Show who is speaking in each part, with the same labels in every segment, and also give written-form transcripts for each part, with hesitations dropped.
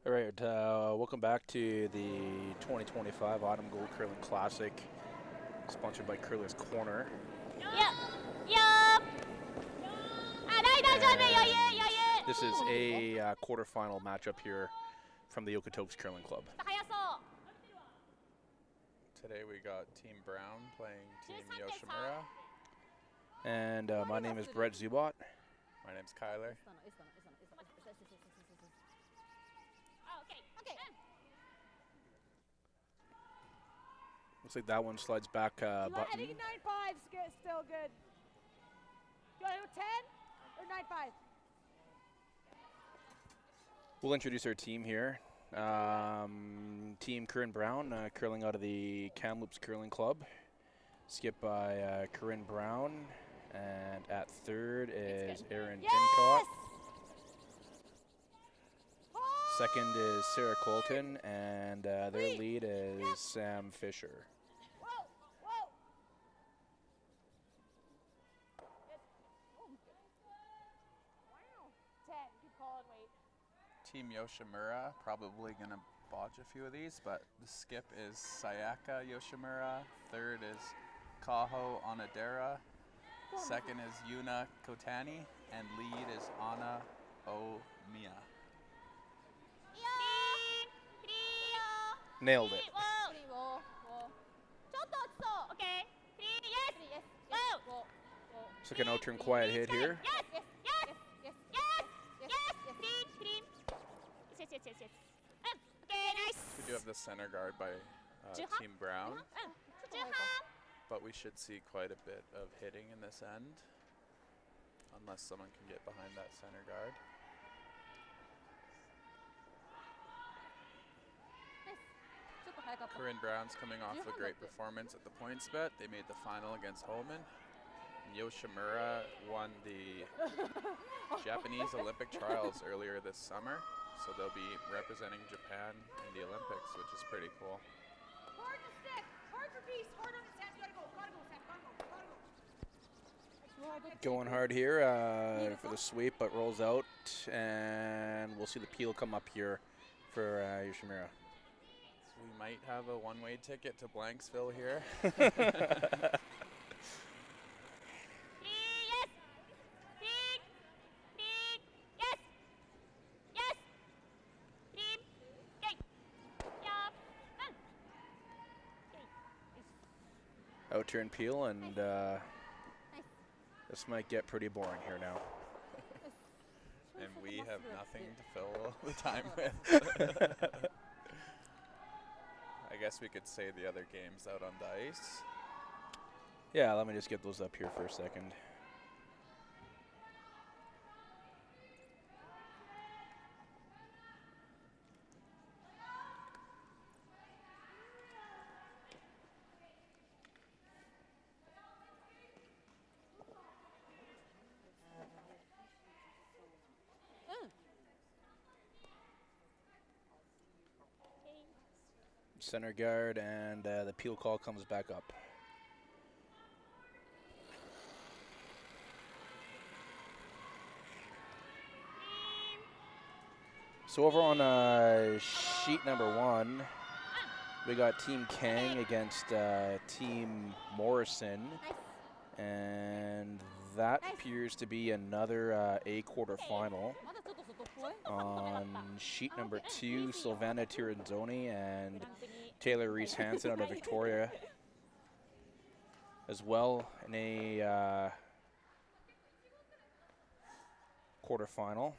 Speaker 1: All right, welcome back to the 2025 Autumn Gold Curling Classic, sponsored by Curler's Corner. And this is a quarterfinal matchup here from the Okotoks Curling Club.
Speaker 2: Today we got Team Brown playing Team Yoshimura.
Speaker 1: And my name is Brett Zubot.
Speaker 2: My name's Kyler.
Speaker 1: Looks like that one slides back button.
Speaker 3: 9-5 still good. Do you want to do 10 or 9-5?
Speaker 1: We'll introduce our team here. Team Corryn Brown, curling out of the Kamloops Curling Club. Skipped by Corryn Brown. And at third is Aaron Pincott. Second is Sarah Colton, and their lead is Sam Fisher.
Speaker 3: Whoa, whoa. Wow. 10. Keep calling, wait.
Speaker 2: Team Yoshimura, probably going to botch a few of these, but the skip is Sayaka Yoshimura. Third is Kaho Onodera. Second is Yuna Kotani, and lead is Anna Omiya.
Speaker 1: Nailed it. It's like an out-turn quiet hit here.
Speaker 2: We do have the center guard by Team Brown, but we should see quite a bit of hitting in this end, unless someone can get behind that center guard. Corryn Brown's coming off a great performance at the points bet. They made the final against Holman. And Yoshimura won the Japanese Olympic trials earlier this summer, so they'll be representing Japan in the Olympics, which is pretty cool.
Speaker 3: Hard to stick. Hard for peace. Hard on it, Sam. You gotta go. Gotta go, Sam. Gotta go.
Speaker 1: Going hard here for the sweep, but rolls out, and we'll see the peel come up here for Yoshimura.
Speaker 2: So we might have a one-way ticket to Blanksville here.
Speaker 1: Out-turn peel, and this might get pretty boring here now.
Speaker 2: And we have nothing to fill the time with. I guess we could say the other games out on the ice.
Speaker 1: Yeah, let me just get those up here for a second. Center guard, and the peel call comes back up. So over on sheet number one, we got Team Kang against Team Morrison, and that appears to be another A quarterfinal. On sheet number two, Silvana Tiranzoni and Taylor Reese Hansen out of Victoria as well in a quarterfinal.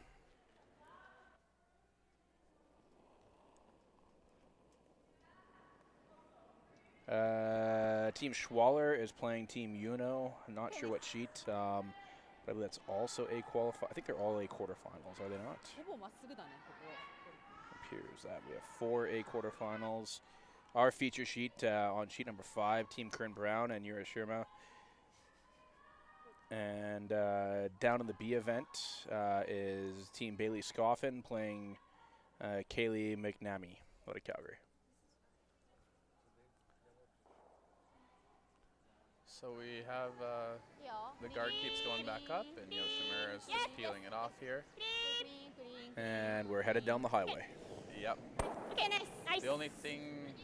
Speaker 1: Team Schwaller is playing Team Uno. I'm not sure what sheet. I believe that's also a qualify. I think they're all A quarterfinals, are they not? Appears that we have 4 A quarterfinals. Our feature sheet on sheet number 5, Team Corryn Brown and Yoshimura. And down in the B event is Team Bailey Scoffin playing Kaylee McNamee out of Calgary.
Speaker 2: So we have the guard keeps going back up, and Yoshimura is just peeling it off here.
Speaker 1: And we're headed down the highway.
Speaker 2: Yep.
Speaker 4: Okay, nice. Nice.
Speaker 2: The only thing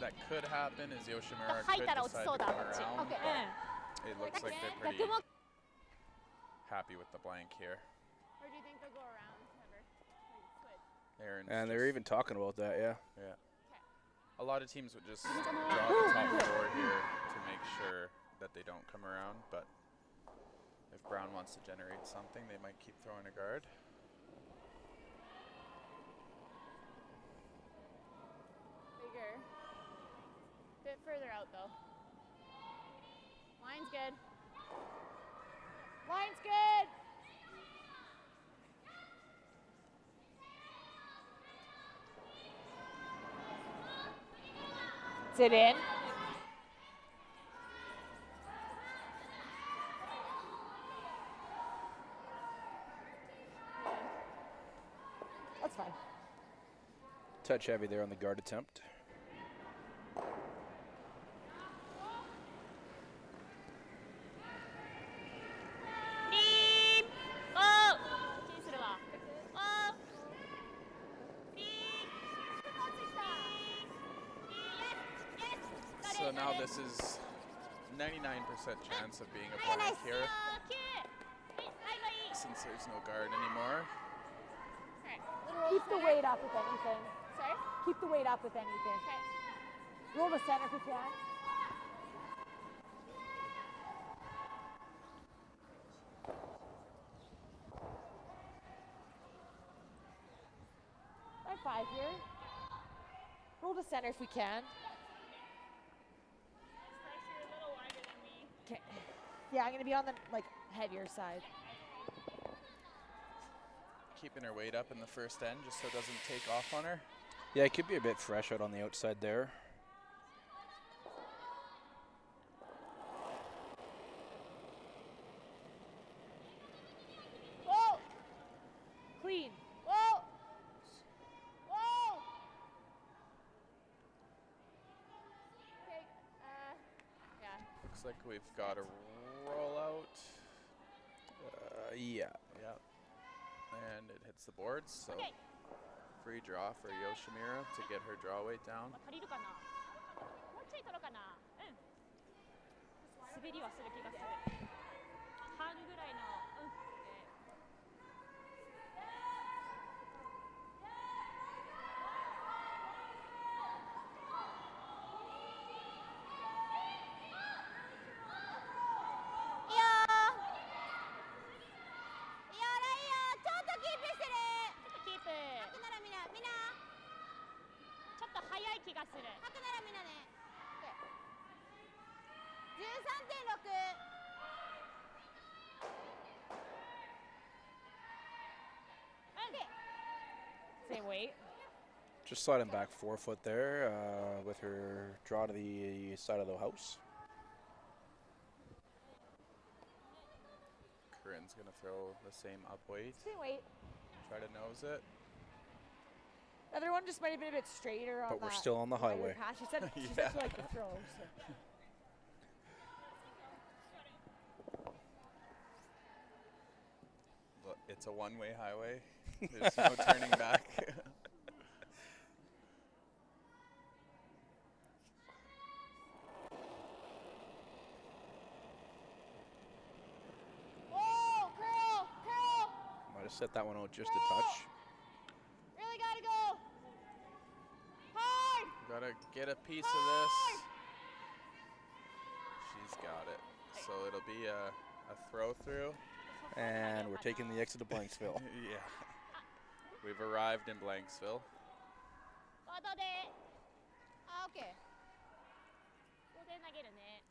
Speaker 2: that could happen is Yoshimura
Speaker 4: Height
Speaker 2: could
Speaker 4: that
Speaker 2: decide to
Speaker 4: outside
Speaker 2: come
Speaker 4: that.
Speaker 2: around.
Speaker 4: Okay.
Speaker 2: But it looks like they're pretty happy with the blank here.
Speaker 4: Or do you think they'll go around? Never. Like, switch.
Speaker 2: Aaron's
Speaker 1: And they're even talking about that, yeah.
Speaker 2: Yeah. A lot of teams would just draw the top 4 here to make sure that they don't come around, but if Brown wants to generate something, they might keep throwing a guard.
Speaker 4: Bigger. Bit further out though. Line's good.
Speaker 3: Line's good. Sit in. That's fine.
Speaker 1: Touch heavy there on the guard attempt.
Speaker 4: Beep. Oh. Oh.
Speaker 2: So now this is 99% chance of being a blank here, since there's no guard anymore.
Speaker 3: Keep the weight up with anything.
Speaker 4: Sorry?
Speaker 3: Keep the weight up with anything.
Speaker 4: Okay.
Speaker 3: Roll to center if you can. Line 5 here. Roll to center if we can. Okay. Yeah, I'm gonna be on the heavier side.
Speaker 2: Keeping her weight up in the first end just so it doesn't take off on her.
Speaker 1: Yeah, it could be a bit fresh out on the outside there.
Speaker 3: Whoa! Clean. Whoa! Whoa!
Speaker 4: Okay. Yeah.
Speaker 2: Looks like we've got a rollout.
Speaker 1: Yeah.
Speaker 2: Yep. And it hits the boards, so
Speaker 4: Okay.
Speaker 2: free draw for Yoshimura to get her draw weight down.
Speaker 4: 足りるかな。もうちょい取ろうかな。うん。滑りはする気がする。半ぐらいの。うん。いいよー。いいよー、いいよー。ちょっとキープしてる。ちょっとキープ。吐くならみんな。ちょっと早い気がする。吐くならみんなね。13.6。
Speaker 3: Same weight.
Speaker 1: Just sliding back 4 foot there with her draw to the side of the house.
Speaker 2: Corryn's going to throw the same up weight,
Speaker 3: Same weight.
Speaker 2: try to nose it.
Speaker 3: The other one just might have been a bit straighter on
Speaker 1: But we're
Speaker 3: that
Speaker 1: still on the
Speaker 3: wider
Speaker 1: highway.
Speaker 3: pass. She said she
Speaker 2: Yeah.
Speaker 3: like the throw. So.
Speaker 2: Look, it's a one-way highway. There's no turning back.
Speaker 3: Oh, curl!
Speaker 1: Might have set that one out just a touch.
Speaker 3: Really gotta go. Hard!
Speaker 2: Gotta get a piece of this. She's got it. So it'll be a throw through.
Speaker 1: And we're taking the exit to Blanksville.
Speaker 2: Yeah. We've arrived in Blanksville.
Speaker 4: ボードで。あ、オッケー。ボードで投げるね。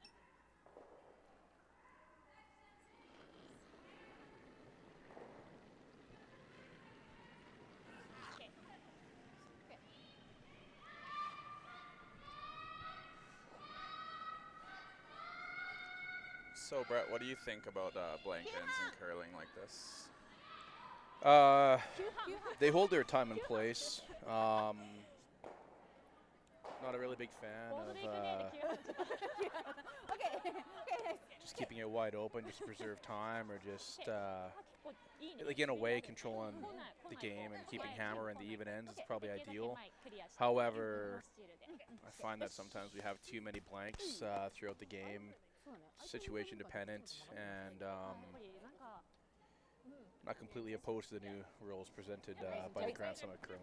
Speaker 4: オッケー。
Speaker 2: So Brett, what do you think about blank ends and curling like this?
Speaker 1: They hold their time and place. Not a really big fan
Speaker 4: ボード
Speaker 1: of
Speaker 4: で行くねって気がする。
Speaker 3: Okay. Okay.
Speaker 1: just keeping it it wide open just to preserve time, or just like in a way controlling the game and keeping hammer and the even ends is probably ideal. However, I find that sometimes we have too many blanks throughout the game, situation dependent, and not completely opposed to the new rules presented by the Grand Summit Curling.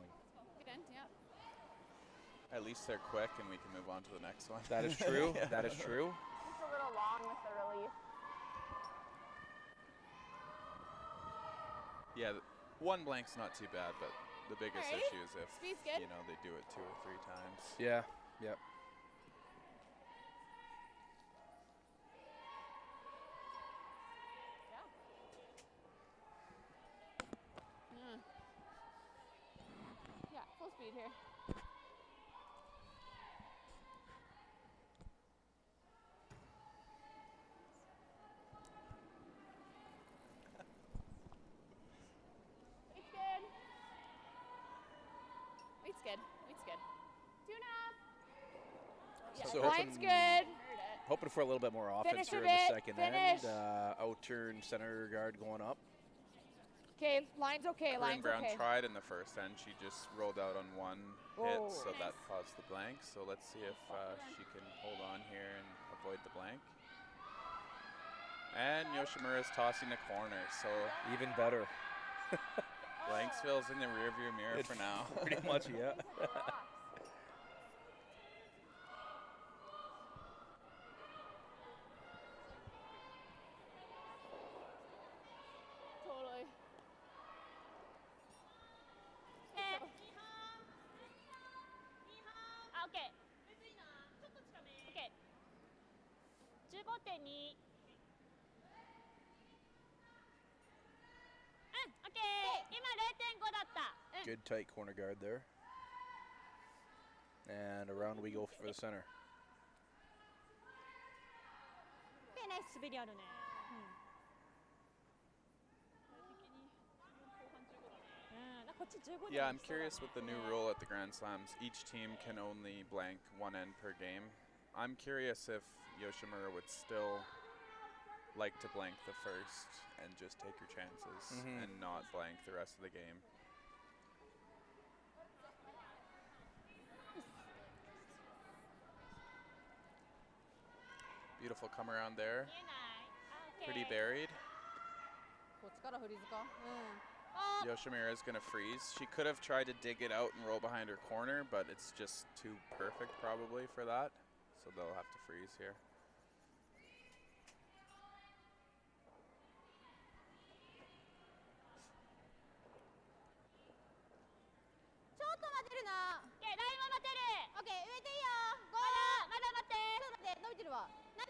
Speaker 2: At least they're quick and we can move on to the next one.
Speaker 1: That is true. That is true.
Speaker 4: Just a little long with the release.
Speaker 2: Yeah, one blank's not too bad, but the biggest
Speaker 4: Alright.
Speaker 2: issue is if
Speaker 4: Speed's good.
Speaker 2: you know they do it 2 or 3 times.
Speaker 1: Yeah. Yep.
Speaker 4: Yeah, full speed here. Weight's good. Weight's good. Tune up. Yeah,
Speaker 1: So
Speaker 3: Line's
Speaker 1: hoping-
Speaker 3: good.
Speaker 1: Hoping for a little bit more offense
Speaker 3: Finish
Speaker 1: here
Speaker 3: a
Speaker 1: in the
Speaker 3: bit,
Speaker 1: second
Speaker 3: finish.
Speaker 1: end. Out-turn center guard going up.
Speaker 3: Okay, line's okay,
Speaker 2: Corryn
Speaker 3: line's
Speaker 2: Brown
Speaker 3: okay.
Speaker 2: tried in the first end. She just rolled out on one
Speaker 3: Oh.
Speaker 2: hit, so that caused the blank. So let's see if she can hold on here and avoid the blank. And Yoshimura is tossing the corner, so
Speaker 1: Even better.
Speaker 2: Blanksville's in the rearview mirror
Speaker 1: It
Speaker 2: for now.
Speaker 1: Pretty much, yeah.
Speaker 4: Totally.
Speaker 5: Okay. Okay. 15.2。OK。今0.5だった。
Speaker 1: Good tight corner guard there. And around we go for the center.
Speaker 5: 滑りあるね。こっち15で
Speaker 2: Yeah, I'm curious with the new rule at the Grand Slams. Each team can only blank one end per game. I'm curious if Yoshimura would still like to blank the first and just take your chances and not blank the rest of the game. Beautiful come around there.
Speaker 5: 見えない。あ
Speaker 2: Pretty
Speaker 5: OK
Speaker 2: buried.
Speaker 4: こっちからフリーズか。
Speaker 2: Yoshimura is going to freeze. She could have tried to dig it out and roll behind her corner, but it's just too perfect probably for that. So they'll have to freeze here.
Speaker 4: ちょっと待てるな。
Speaker 5: OK ラインは待てる。
Speaker 4: オッケー、植えていいよ。5。
Speaker 5: まだ待って。
Speaker 4: ちょっと待って、伸びてるわ。7。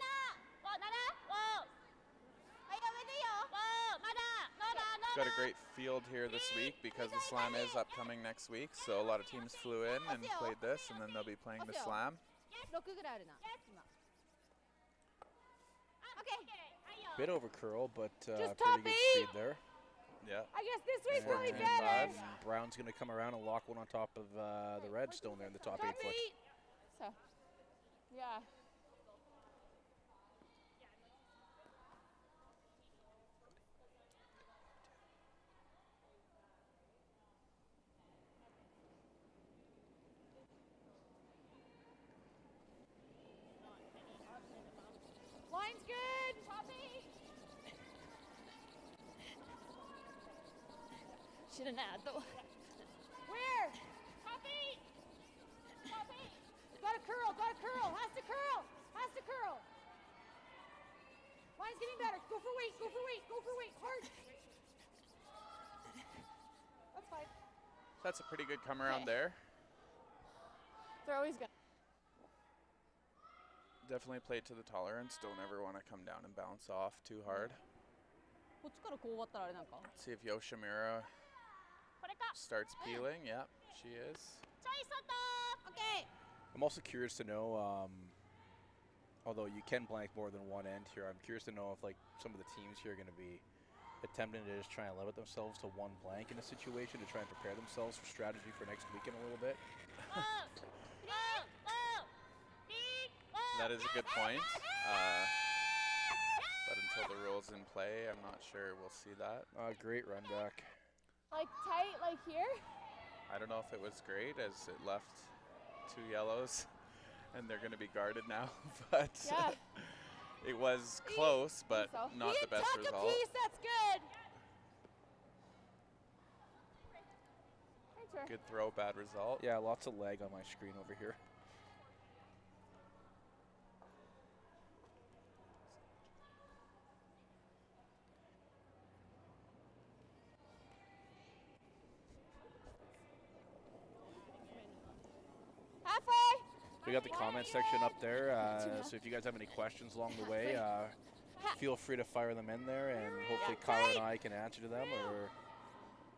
Speaker 5: お、7。お、
Speaker 4: はい、植えていいよ。
Speaker 5: お、まだ。ノーバー、ノー
Speaker 2: Got
Speaker 5: バ
Speaker 2: a great field here this week because the slam is upcoming next week. So a lot of teams flew in and played this, and then they'll be playing the slam.
Speaker 4: 6ぐらいあるな。今。オッケー。
Speaker 5: はいよ。
Speaker 1: Bit over curl, but
Speaker 3: Just
Speaker 1: pretty
Speaker 3: top
Speaker 1: good
Speaker 3: eight.
Speaker 1: speed there.
Speaker 2: Yeah.
Speaker 3: I guess this week's really
Speaker 2: 14-5.
Speaker 3: better.
Speaker 1: And Brown's going to come around and lock one on top of the red stone there in the top 8 foot.
Speaker 4: So, yeah.
Speaker 3: Line's good.
Speaker 4: Poppy.
Speaker 5: 知らない。あと。
Speaker 3: Where?
Speaker 4: Poppy. Poppy.
Speaker 3: Got a curl, got a curl. Has to curl. Has to curl. Line's getting better. Go for weight, go for weight, go for weight. Hard. That's fine.
Speaker 2: That's a pretty good come around there.
Speaker 4: They're always good.
Speaker 2: Definitely played to the tolerance. Don't ever want to come down and bounce off too hard.
Speaker 4: こっちからこう終わったらあれなんか。
Speaker 2: See if Yoshimura
Speaker 5: これか。
Speaker 2: starts peeling. Yeah, she is.
Speaker 5: ちょい外。
Speaker 4: OK。
Speaker 1: I'm also curious to know, although you can blank more than one end here, I'm curious to know if like some of the teams here are going to be attempting to just try and limit themselves to one blank in a situation to try and prepare themselves for strategy for next weekend a little bit.
Speaker 2: That is a good point. But yellows in play. I'm not sure we'll see that.
Speaker 1: Great run back.
Speaker 3: Like tight, like here?
Speaker 2: I don't know if it was great as it left 2 yellows and they're going to be guarded now, but
Speaker 3: Yeah.
Speaker 2: it was close, but
Speaker 3: so.
Speaker 2: not the best
Speaker 3: Tuck a
Speaker 2: result.
Speaker 3: piece, that's good. Right, sure.
Speaker 2: Good throw, bad result.
Speaker 1: Yeah, lots of lag on my screen over here.
Speaker 3: Halfway.
Speaker 1: We got the comment section up there, so if you guys have any questions along the way, feel free to fire them in there, and hopefully Kyle and I can answer to them. Or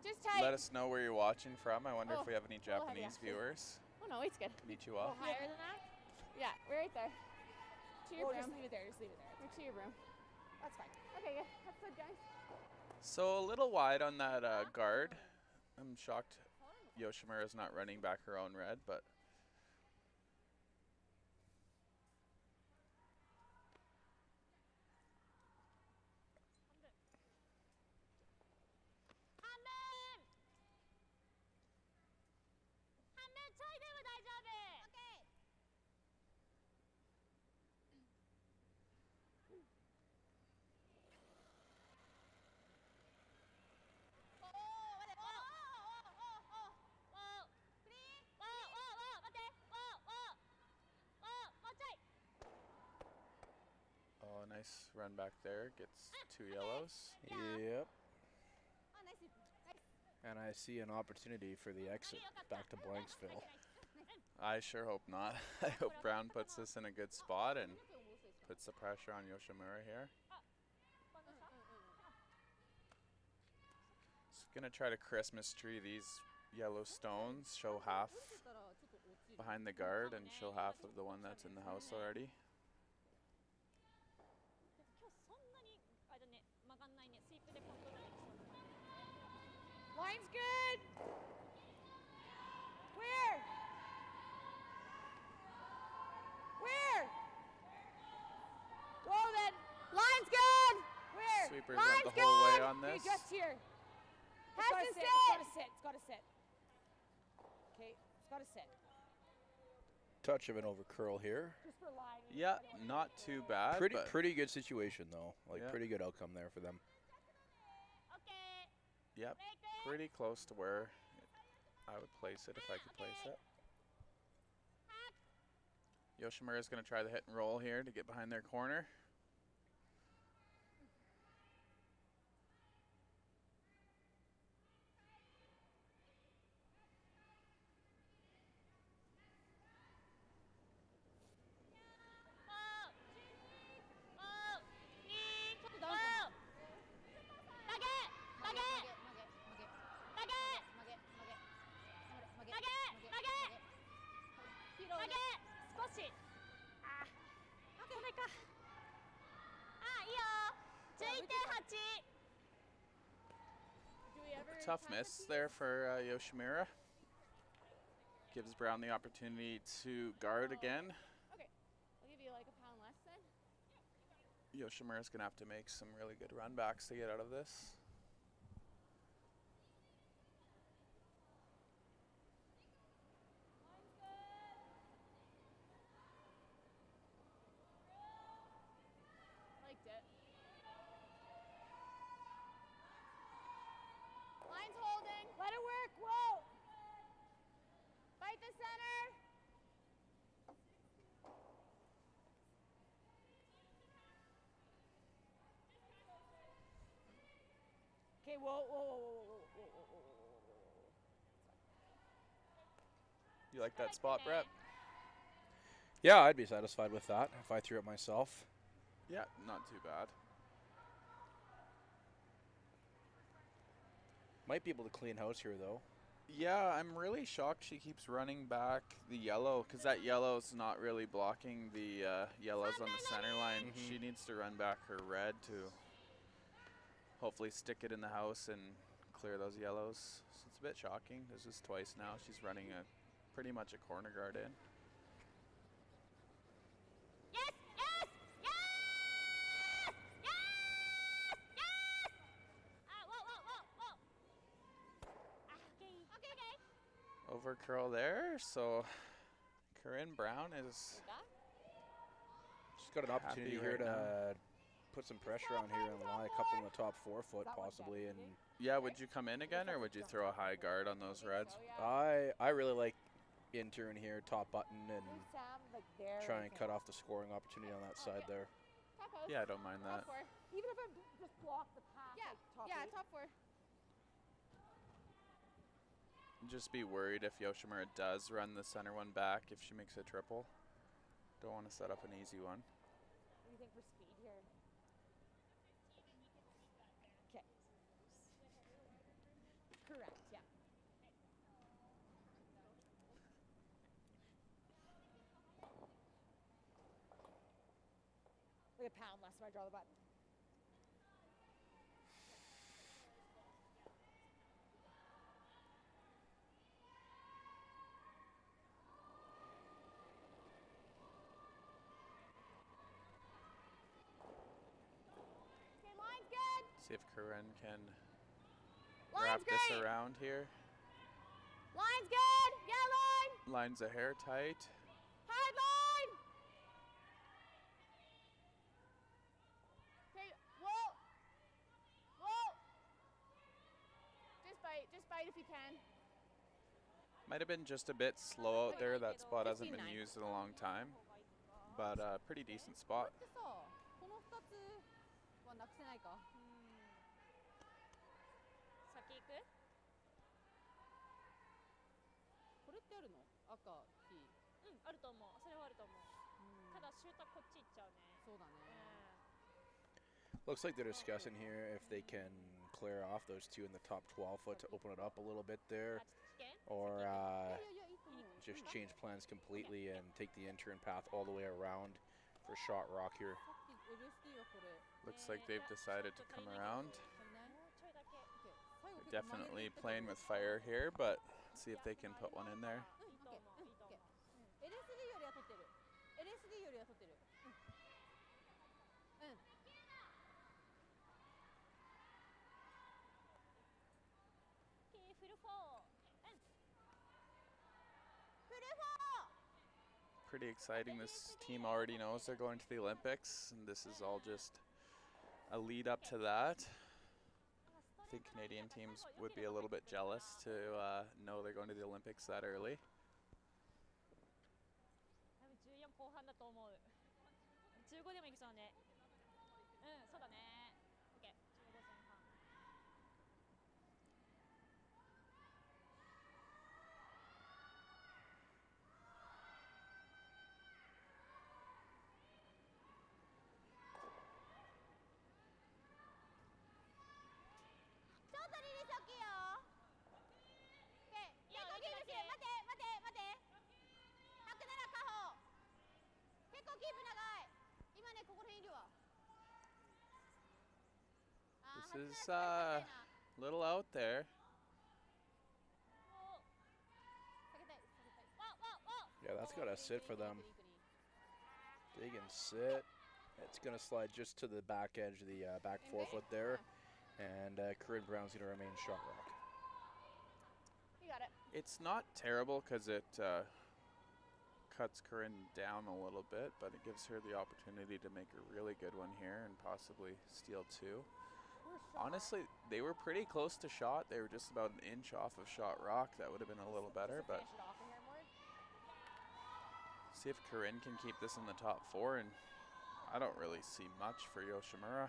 Speaker 3: Just tight.
Speaker 2: Let us know where you're watching from. I wonder if we have any
Speaker 3: a little heavy,
Speaker 2: Japanese
Speaker 3: actually.
Speaker 2: viewers.
Speaker 3: Oh no, it's good.
Speaker 2: Konnichiwa.
Speaker 3: Higher than that? Yeah, we're right there. To your room. Just leave it there. Just leave it there. Or to your room. That's fine. Okay, good. That's good, guys.
Speaker 2: So a little wide on that guard. I'm shocked Yoshimura's not running back her own red, but nice run back there. Gets 2 yellows.
Speaker 1: yep. And I see an opportunity for the exit back to Blanksville.
Speaker 2: I sure hope not. I hope Brown puts this in a good spot and puts the pressure on Yoshimura here. Just gonna try to Christmas tree these yellow stones, show half behind the guard and show half of the one that's in the house already.
Speaker 3: Line's good. Where? Where? Go then. Line's good. Where?
Speaker 2: Sweepers
Speaker 3: Line's
Speaker 2: went the whole way
Speaker 3: good.
Speaker 2: on this.
Speaker 3: Okay, just here. Has to sit. It's gotta sit. It's gotta sit. Okay, it's gotta sit.
Speaker 1: Touch of an over curl here.
Speaker 3: Just for line.
Speaker 2: Yeah, not too bad. but
Speaker 1: Pretty good situation though. Like
Speaker 2: Yeah.
Speaker 1: pretty good outcome there for them.
Speaker 2: Yep, pretty close to where I would place it if I could place it. Yoshimura is going to try the hit and roll here to get behind their corner. Tough miss there for Yoshimura. Gives Brown the opportunity to guard again.
Speaker 3: Okay, I'll give you like a pound less then.
Speaker 2: Yoshimura's going to have to make some really good run backs to get out of this.
Speaker 3: Liked it. Line's holding. Let it work. Whoa. Fight the center. Okay, whoa, whoa, whoa, whoa, whoa, whoa, whoa, whoa, whoa.
Speaker 2: You like that spot, Brett?
Speaker 1: Yeah, I'd be satisfied with that if I threw it myself.
Speaker 2: Yeah, not too bad.
Speaker 1: Might be able to clean house here though.
Speaker 2: Yeah, I'm really shocked she keeps running back the yellow because that yellow's not really blocking the yellows on the center line.
Speaker 1: Mhm.
Speaker 2: She needs to run back her red to hopefully stick it in the house and clear those yellows. So it's a bit shocking. This is twice now. She's running a pretty much a corner guard in. over curl there. So Corryn Brown is
Speaker 1: She's got an opportunity
Speaker 2: happy
Speaker 1: here
Speaker 2: right now.
Speaker 1: to put some pressure on here and lie a couple in the top 4 foot possibly. And
Speaker 2: Yeah, would you come in again or would you throw a high guard on those reds?
Speaker 1: I really like intern here, top button, and try and cut off the scoring opportunity on that side there.
Speaker 3: Top post.
Speaker 2: Yeah, I don't mind that.
Speaker 3: Top 4.
Speaker 4: Even if I just block the path,
Speaker 3: Yeah,
Speaker 4: like top
Speaker 3: yeah,
Speaker 4: eight.
Speaker 3: top 4.
Speaker 2: Just be worried if Yoshimura does run the center one back if she makes a triple. Don't want to set up an easy one.
Speaker 4: What do you think for speed here? Okay. Correct, yeah. Like a pound less if I draw the button. Okay, line's good.
Speaker 2: See if Corryn can
Speaker 4: Line's
Speaker 2: wrap this
Speaker 4: great.
Speaker 2: around here.
Speaker 4: Line's good. Yeah, line.
Speaker 2: Line's a hair tight.
Speaker 4: Hard line.
Speaker 3: Okay, whoa. Whoa. Just bite if you can.
Speaker 2: Might have been just a bit slow out there. That spot hasn't been used in a long time, but pretty decent spot.
Speaker 4: これってさ、この2つはなくせないか。
Speaker 5: 先行く？
Speaker 4: これってあるの？赤、黄。
Speaker 5: うん、あると思う。それはあると思う。ただシューターこっち行っちゃうね。
Speaker 4: そうだね。
Speaker 1: Looks like they're discussing here if they can clear off those two in the top 12 foot to open it up a little bit there,
Speaker 5: 危険？
Speaker 1: or
Speaker 4: いやいやいいと思う。
Speaker 1: just change plans completely and take the intern path all the way around for shot rock here.
Speaker 4: さっき LSD はこれ。
Speaker 2: Looks like they've decided to come around.
Speaker 4: 足りない？
Speaker 5: もうちょいだけ。
Speaker 4: Okay. 最後
Speaker 2: They're
Speaker 4: 結構曲げ
Speaker 2: definitely
Speaker 4: ていったと
Speaker 2: playing
Speaker 4: 思う
Speaker 2: with fire here, but see if they can put one in there.
Speaker 4: うん、
Speaker 5: いいと思う。いいと思う。
Speaker 4: LSD よりは取ってる。LSD よりは取ってる。うん。うん。
Speaker 5: Okay, full 4。うん。
Speaker 4: フルフォー。
Speaker 2: Pretty exciting. This team already knows they're going to the Olympics, and this is all just a lead up to that. I think Canadian teams would be a little bit jealous to know they're going to the Olympics that early.
Speaker 5: 多分14後半だと思う。15でもいけそうね。うん、そうだね。OK。15前半。
Speaker 4: ちょっとリリース大きいよ。Okay。結構キープしてる。待て待て待て。107下方。結構キープ長い。今ねここら辺いるわ。
Speaker 2: This is a little out there.
Speaker 4: 下げたい下げたい。
Speaker 5: わわわ。
Speaker 1: Yeah, that's got to sit for them. They can sit. It's going to slide just to the back edge of the back 4 foot there. And Corryn Brown's going to remain shot rock.
Speaker 3: You got it.
Speaker 2: It's not terrible because it cuts Corryn down a little bit, but it gives her the opportunity to make a really good one here and possibly steal 2. Honestly, they were pretty close to shot. They were just about an inch off of shot rock. That would have been a little better, but
Speaker 4: Finish it off in here, Mord.
Speaker 2: see if Corryn can keep this in the top 4, and I don't really see much for Yoshimura.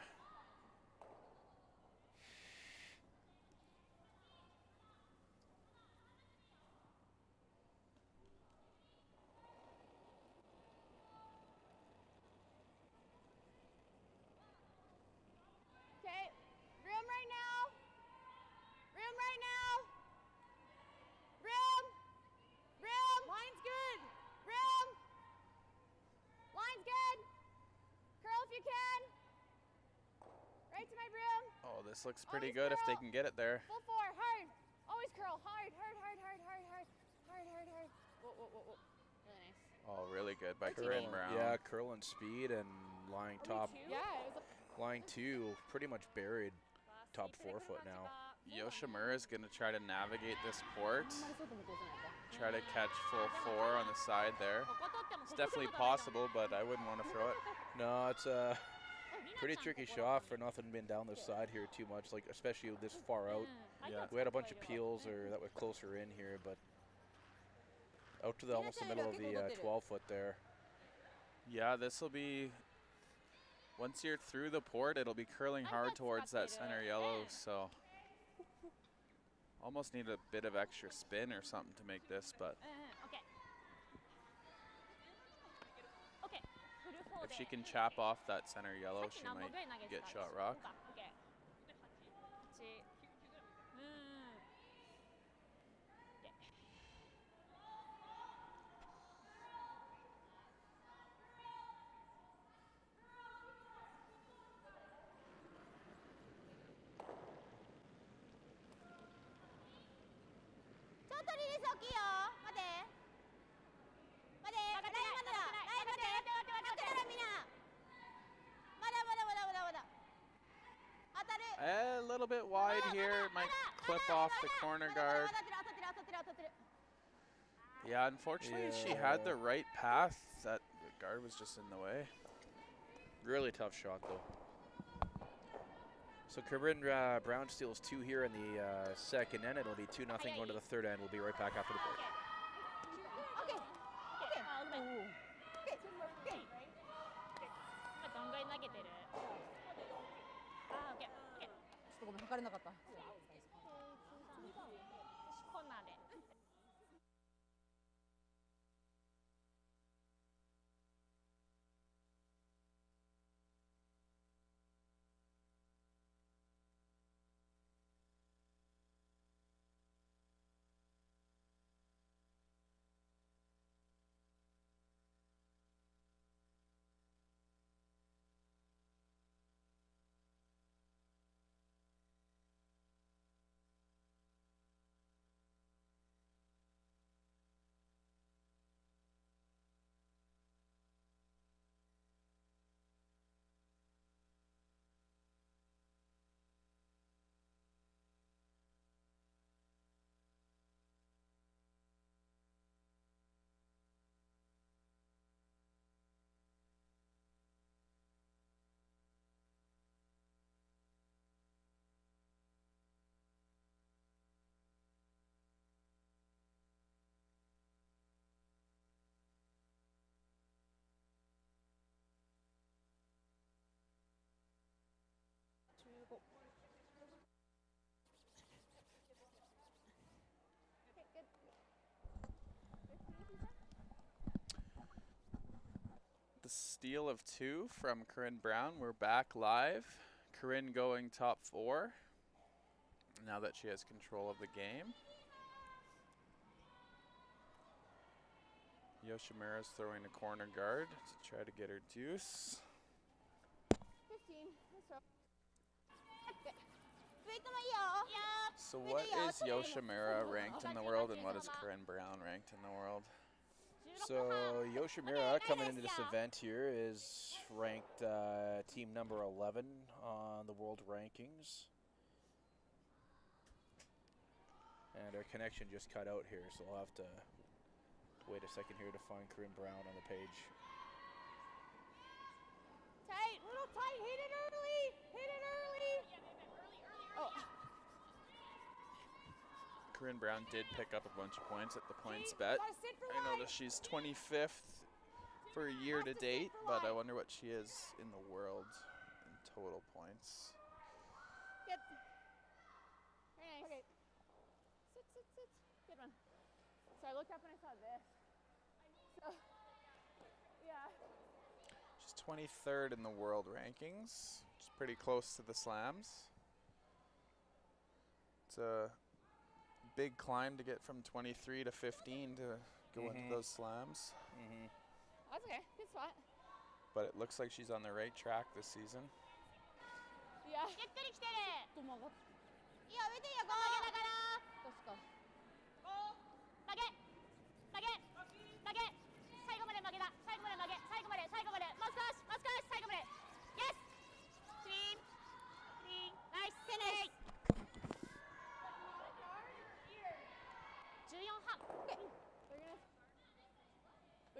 Speaker 3: Okay. Room right now. Room right now. Room. Room. Line's good. Room. Line's good. Curl if you can. Right to my room.
Speaker 2: Oh, this looks pretty
Speaker 3: Always
Speaker 2: good if they
Speaker 3: curl.
Speaker 2: can get it there.
Speaker 3: Full 4. Hard. Always curl. Hard, hard, hard, hard, hard, hard. Hard, hard, hard. Whoa, whoa, whoa, whoa. Really nice.
Speaker 2: Oh, really good by
Speaker 1: Curl,
Speaker 2: Corryn Brown.
Speaker 1: yeah, curl and speed and lying top.
Speaker 3: Yeah, it was
Speaker 1: Line 2 pretty much buried top 4 foot now.
Speaker 2: Yoshimura is going to try to navigate this port, try to catch full 4 on the side there. It's definitely possible, but I wouldn't want to throw it.
Speaker 1: No, it's a pretty tricky shot for nothing being down this side here too much, like especially this far out.
Speaker 2: Yeah.
Speaker 1: We had a bunch of peels that were closer in here, but out to the almost the middle of the 12-foot there.
Speaker 2: Yeah, this will be, once you're through the port, it'll be curling hard towards that center yellow, so almost need a bit of extra spin or something to make this, but if she can chap off that center yellow, she might get shot rock. A little bit wide here, might clip off the corner guard. Yeah, unfortunately she had the right path, that the guard was just in the way.
Speaker 1: Really tough shot though. So Corryn Brown steals 2 here in the second end. It'll be 2-0 going to the third end. We'll be right back after the break.
Speaker 3: ごめん、測れなかった。
Speaker 5: コーナーで。
Speaker 2: The steal of 2 from Corryn Brown. We're back live. Corryn going top 4 now that she has control of the game. Yoshimura's throwing a corner guard to try to get her deuce.
Speaker 3: 15.
Speaker 2: So what is Yoshimura ranked in the world and what is Corryn Brown ranked in the world?
Speaker 1: So Yoshimura coming into this event here is ranked team number 11 on the world rankings. And our connection just cut out here, so I'll have to wait a second here to find Corryn Brown on the page.
Speaker 3: Tight, little tight, hit it early, hit it early. Oh.
Speaker 2: Corryn Brown did pick up a bunch of points at the points bet. I noticed she's 25th for year to date, but I wonder what she is in the world in total points.
Speaker 3: Good. Very nice. Okay. Sit. Good one. So I looked up and I saw this. So, yeah.
Speaker 2: She's 23rd in the world rankings, which is pretty close to the slams. It's a big climb to get from 23 to 15 to go into those slams.
Speaker 3: That's okay. Good spot.
Speaker 2: But it looks like she's on the right track this season.
Speaker 3: Yeah.
Speaker 5: ゆっくり来てる。
Speaker 3: と曲がっ
Speaker 5: いや、上でいいよ、こう曲げながら。
Speaker 3: 確か。
Speaker 5: 曲げ。最後まで曲げだ。最後まで曲げ。最後まで。もう少し。最後まで。Yes! Clean. Nice. Finish.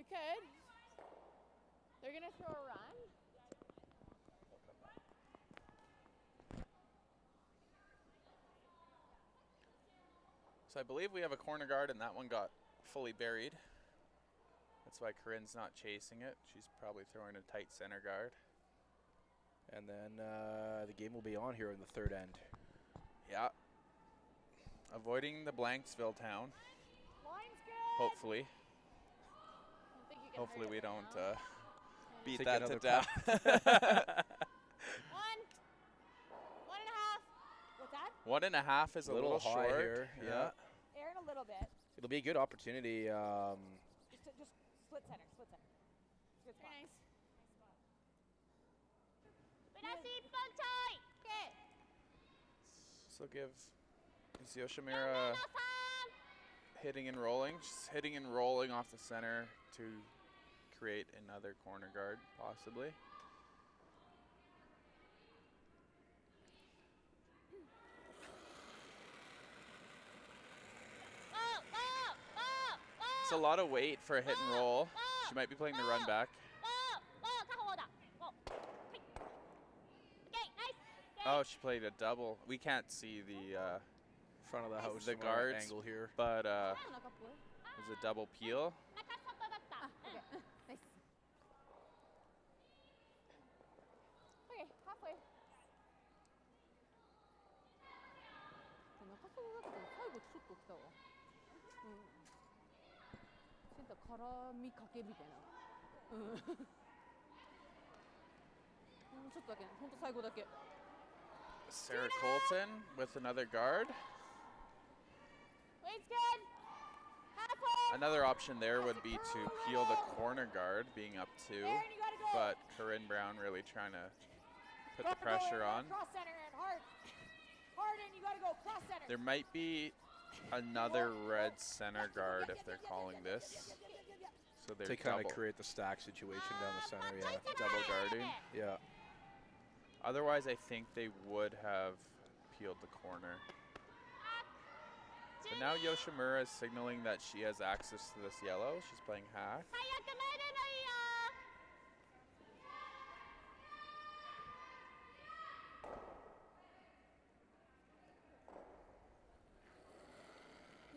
Speaker 3: could. They're gonna throw a run.
Speaker 2: So I believe we have a corner guard, and that one got fully buried. That's why Corryn's not chasing it. She's probably throwing a tight center guard.
Speaker 1: And then the game will be on here in the third end.
Speaker 2: Yeah. Avoiding the Blanksville town.
Speaker 3: Line's good.
Speaker 2: Hopefully.
Speaker 3: I don't think you can
Speaker 2: Hopefully
Speaker 3: hurt
Speaker 2: we
Speaker 3: it right
Speaker 2: don't
Speaker 3: now.
Speaker 2: beat
Speaker 1: Take
Speaker 2: that to
Speaker 1: another
Speaker 2: death.
Speaker 3: 1.5. What's that?
Speaker 2: 1.5 is a little
Speaker 1: high
Speaker 2: short.
Speaker 1: here. Yeah.
Speaker 3: Aaron, a little bit.
Speaker 1: It'll be a good opportunity.
Speaker 3: Just split center, split center. Good spot. Very nice. Okay.
Speaker 2: So give is Yoshimura hitting and rolling. She's hitting and rolling off the center to create another corner guard, possibly. It's a lot of weight for a hit and roll. She might be playing the run back. Oh, she played a double. We can't see the
Speaker 1: Front of the house.
Speaker 2: the
Speaker 1: from our
Speaker 2: guards
Speaker 1: angle here.
Speaker 2: but it was a double peel.
Speaker 3: Okay. Nice. Okay, halfway. 中澤だけど最後ちょっと来たわ。センター絡みかけみたいな。ちょっとだけ、ほんと最後だけ。
Speaker 2: Sarah Colton with another guard.
Speaker 3: Weight's good. Halfway.
Speaker 2: Another option there would be to peel the corner guard, being up two,
Speaker 3: Aaron, you gotta go.
Speaker 2: but Corryn Brown really trying to put the
Speaker 3: Gotta go,
Speaker 2: pressure
Speaker 3: Aaron.
Speaker 2: on.
Speaker 3: Cross center and hard. Hard in, you gotta go. Cross center.
Speaker 2: There might be another red center guard if they're calling this. So they're
Speaker 1: To kind
Speaker 2: double,
Speaker 1: of create the stack situation down the center, yeah.
Speaker 2: double guarding.
Speaker 1: Yeah.
Speaker 2: Otherwise, I think they would have peeled the corner. But now Yoshimura is signaling that she has access to this yellow. She's playing half.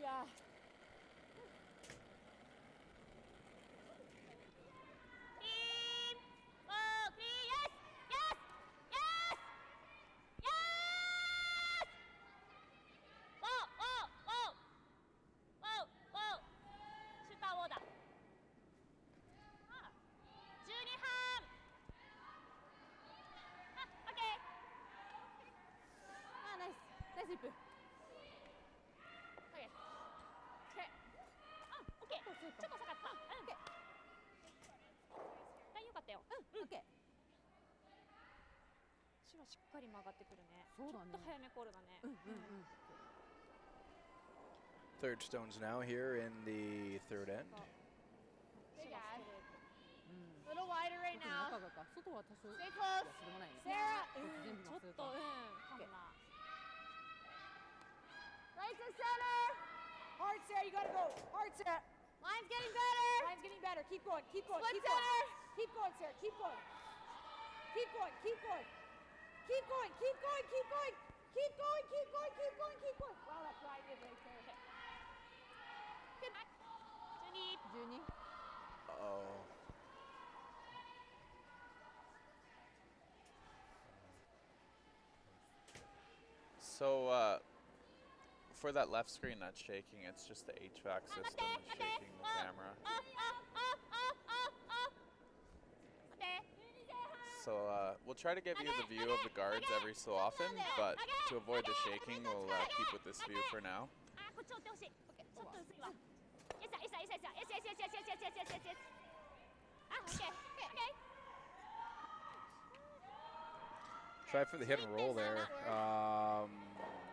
Speaker 3: Yeah. Nice. Nice zip. Okay. Okay. Okay. ちょっと下がった。Okay.
Speaker 5: ライン良かったよ。
Speaker 3: Okay.
Speaker 5: 白しっかり曲がってくるね。
Speaker 3: そうだね。
Speaker 5: ちょっと早めコールだね。
Speaker 1: Third stones now here in the third end.
Speaker 3: Big ad. Little wider right now.
Speaker 4: 中がか外は多少
Speaker 3: Stay close.
Speaker 4: でもないね。
Speaker 3: Sarah.
Speaker 4: 全部
Speaker 5: ちょっと
Speaker 4: まっすぐか。
Speaker 5: かもな。
Speaker 3: Right to center. Hard, Sarah. You gotta go. Hard, Sarah. Line's getting better. Line's getting better. Keep going. Keep going. Split keep center. Going. Keep going, Sarah. Keep going. Keep going. Keep going. Keep going. Keep going. Keep going. Keep going. Keep going. Keep going. Keep going. Wow, that's right in right there. Good.
Speaker 4: 12
Speaker 1: Oh.
Speaker 2: So for that left screen that's shaking, it's just the HVAC system is shaking the camera. So we'll try to give you the view of the guards every so often, but to avoid the shaking, we'll keep with this view for now.
Speaker 5: こっち追ってほしい。ちょっと薄いわ。よっしゃ、よっしゃ、よっしゃ、よっしゃ、よっしゃ、よっしゃ、よっしゃ、よっしゃ、よっしゃ、よっしゃ、よっしゃ。あ、オッケー、オッケー。
Speaker 1: Try for the hit and roll there,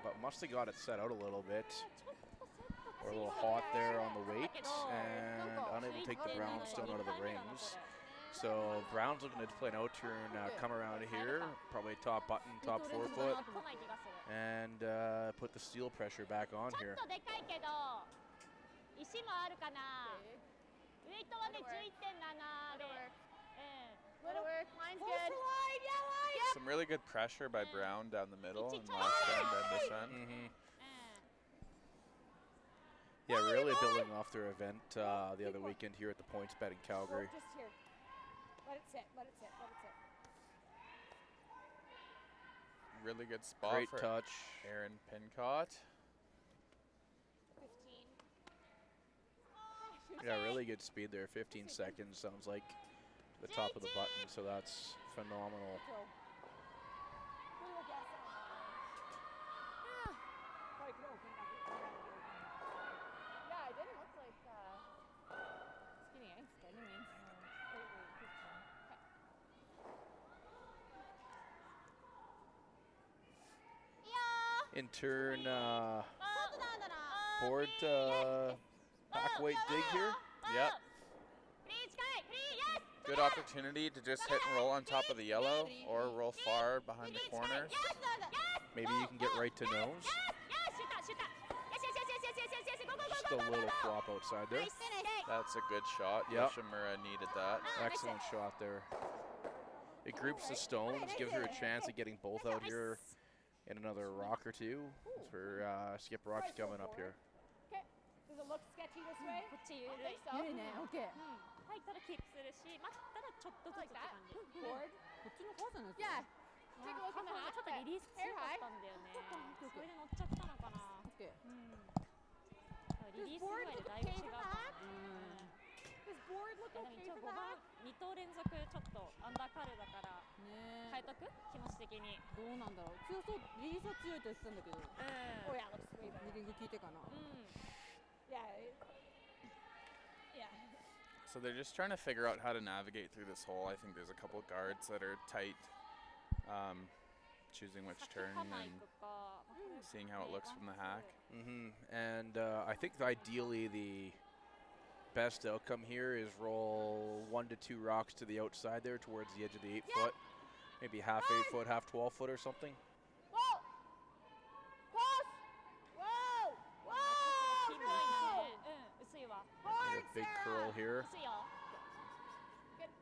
Speaker 1: but must have got it set out a little bit. Or a little hot there on the weight, and unable to take the brown stone out of the rings. So Brown's looking to play an out turn, come around here, probably top button, top forefoot, and put the steel pressure back on
Speaker 5: ちょ
Speaker 1: here.
Speaker 5: っとでかいけど、石もあるかな。上イトはね
Speaker 4: Let it work.
Speaker 5: 11.7 で
Speaker 4: Let it work. Line's
Speaker 3: Close
Speaker 4: good.
Speaker 3: the line, yeah, line.
Speaker 2: Some really good pressure by Brown down the middle in last end and this end.
Speaker 1: Yeah, really building off their event the other weekend here at the Points Bet in Calgary.
Speaker 3: Just here. Let it sit, let it sit, let it sit.
Speaker 2: Really good spot
Speaker 1: Great
Speaker 2: for
Speaker 1: touch.
Speaker 2: Aaron Pincott.
Speaker 3: 15.
Speaker 1: Yeah, really good speed there. 15 seconds sounds like the top of the button, so that's phenomenal.
Speaker 3: Go. What do you guess on line? Probably could open it up.
Speaker 4: Yeah, it didn't look like skinny angst by any means.
Speaker 1: In turn,
Speaker 4: そうなんだな。
Speaker 1: board back weight dig here.
Speaker 2: Yep.
Speaker 5: フリー近いフリー yes
Speaker 2: Good opportunity to just hit and roll on top of the yellow or roll far behind the corners.
Speaker 1: Maybe you can get right to nose.
Speaker 5: yes シューターシューター yes yes yes yes yes yes yes go go go
Speaker 1: Just a little flop outside there.
Speaker 2: That's a good shot.
Speaker 1: Yep.
Speaker 2: Yoshimura needed that.
Speaker 1: Excellent shot there. It groups the stones, gives her a chance of getting both out here in another rock or two. For Skip Rock's coming up here.
Speaker 3: Okay. Does it look sketchy this way?
Speaker 5: こっち緩い
Speaker 3: I think so.
Speaker 4: いいね、オッケー。
Speaker 5: 入ったらキープするし待ったらちょっとずつって感じ
Speaker 3: Board?
Speaker 4: こっちの方じゃないですか。
Speaker 3: Yeah.
Speaker 5: いやーカホがちょっとリリース強かったんだよねそれで乗っちゃったのかな
Speaker 4: オッケー。
Speaker 5: リリース具合でだいぶ違うかもね
Speaker 3: Does board look
Speaker 5: でも
Speaker 3: okay
Speaker 5: 一応
Speaker 3: for
Speaker 5: 5番
Speaker 3: that?
Speaker 5: 2投連続ちょっとアンダーカールだから
Speaker 4: ね
Speaker 5: 変えとく気持ち的に
Speaker 4: どうなんだろう。強そう、リリースは強いと言ってたんだけど、
Speaker 3: Oh yeah, looks way better.
Speaker 4: リリング効いてかな。
Speaker 3: Yeah. Yeah.
Speaker 2: So they're just trying to figure out how to navigate through this hole. I think there's a couple guards that are tight, choosing which
Speaker 5: 先
Speaker 2: turn
Speaker 5: ハマ行
Speaker 2: and
Speaker 5: くか
Speaker 2: seeing how it looks from the hack.
Speaker 1: And I think ideally the best outcome here is roll 1 to 2 rocks to the outside there towards the edge of the 8 foot. Maybe half 8 foot, half 12 foot or something.
Speaker 3: Whoa! Close! Whoa!
Speaker 5: ピンポイン
Speaker 3: Whoa!
Speaker 5: トで薄いわ
Speaker 3: Hard,
Speaker 1: A big
Speaker 3: Sarah!
Speaker 1: curl here.
Speaker 5: 薄いよ
Speaker 3: Good.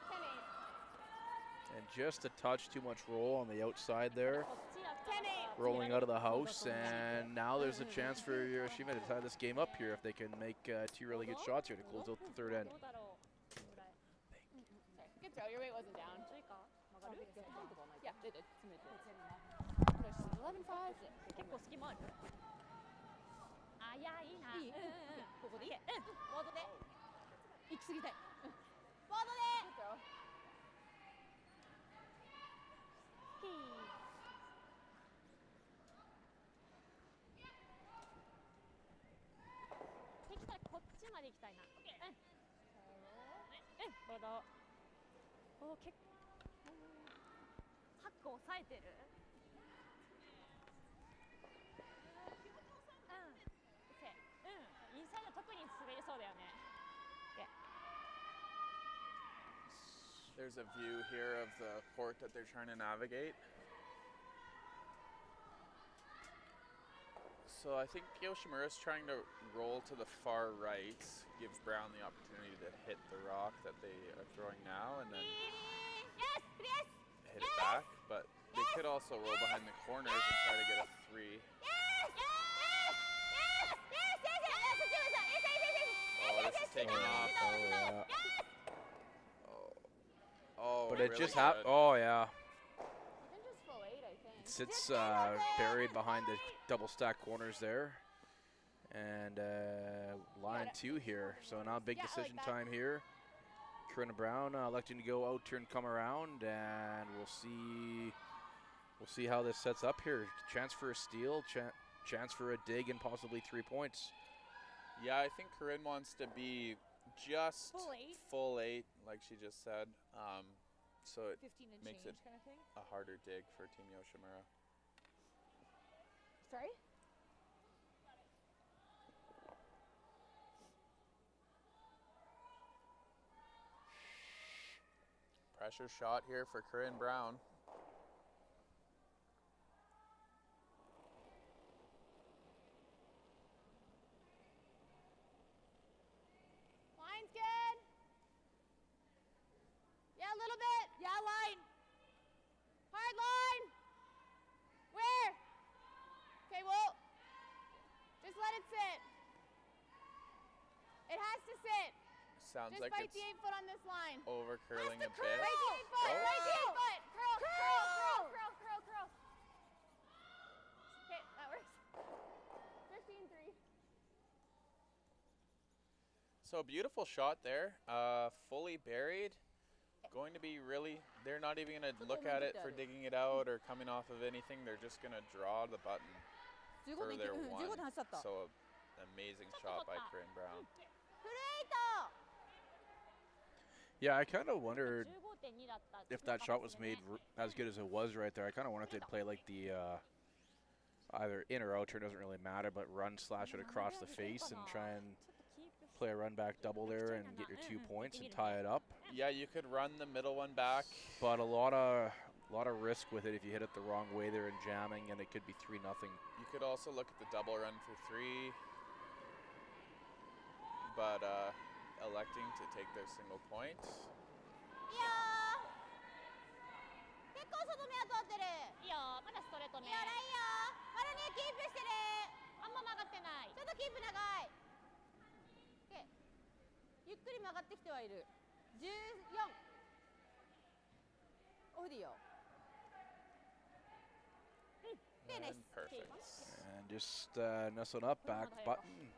Speaker 3: 10-8.
Speaker 1: And just a touch too much roll on the outside there.
Speaker 5: こっちやったらさ
Speaker 1: Rolling out of the house, and now there's a chance for Yoshimura to tie this game up here if they can make 2 really good shots here to close out the third end.
Speaker 5: どうだろうこんぐらい
Speaker 4: Good throw, your weight wasn't down.
Speaker 5: ちょいか曲がる
Speaker 4: Yeah, they did. 詰めて。
Speaker 5: 11-5結構隙間あるあいやいいない
Speaker 4: いここでいい
Speaker 5: ボードで
Speaker 4: 行き過ぎたい。
Speaker 5: ボードで
Speaker 4: Good throw.
Speaker 5: キーできたらこっちまで行きたいなボードおー結構ハック抑えてるインサイド特に滑りそうだよね
Speaker 2: There's a view here of the port that they're trying to navigate. So I think Yoshimura's trying to roll to the far right, gives Brown the opportunity to hit the rock that they are throwing now and then hit it back. But they could also roll behind the corners and try to get a 3. Oh, this is taking off.
Speaker 1: Oh, yeah.
Speaker 2: Oh,
Speaker 1: But it
Speaker 2: really
Speaker 1: just
Speaker 2: good.
Speaker 1: happened. Oh, yeah.
Speaker 4: Even just full 8, I think.
Speaker 1: It sits buried behind the double stack corners there. And line 2 here. So now big decision time here. Corryn Brown electing to go out, turn, come around, and we'll see how this sets up here. Chance for a steal, chance for a dig, and possibly 3 points.
Speaker 2: Yeah, I think Corryn wants to be just full 8, like she just said. So it
Speaker 3: 15 and
Speaker 2: makes
Speaker 3: change
Speaker 2: it
Speaker 3: kind of thing.
Speaker 2: a harder dig for Team Yoshimura.
Speaker 3: Sorry?
Speaker 2: Pressure shot here for Corryn Brown.
Speaker 4: Line's to sit.
Speaker 2: Sounds
Speaker 4: Just
Speaker 2: like
Speaker 4: fight
Speaker 2: it's
Speaker 4: the 8 foot on this line.
Speaker 2: over curling a
Speaker 4: Fight
Speaker 2: bit.
Speaker 4: the 8 foot.
Speaker 2: Oh.
Speaker 4: Fight the 8 foot. Curl. Okay, that works. 15-3.
Speaker 2: So a beautiful shot there, fully buried. Going to be really, they're not even going to look at it for digging it out or coming off of anything. They're just going to draw the button for their one. So amazing shot by Corryn Brown.
Speaker 1: Yeah, I kind of wondered
Speaker 5: 15.2だった
Speaker 1: if that shot was made as good as it was right there. I kind of wonder if they'd play like the either in or out turn, doesn't really matter, but run slash it across the face and try and play a run back double there and get your 2 points and tie it up.
Speaker 2: Yeah, you could run the middle one back.
Speaker 1: But a lot of risk with it if you hit it the wrong way there and jamming, and it could be 3-0.
Speaker 2: You could also look at the double run for 3, but electing to take their single point.
Speaker 4: いいよー。結構外目当たってる。
Speaker 5: いいよまだストレートね
Speaker 4: いいよラインよ。まだねキープしてる。
Speaker 5: あんま曲がってない
Speaker 4: ちょっとキープ長い。OK。ゆっくり曲がってきてはいる。14。オフでいいよ。で、ナイ
Speaker 2: And
Speaker 4: ス。
Speaker 2: perfect.
Speaker 1: And just nestled up, back button.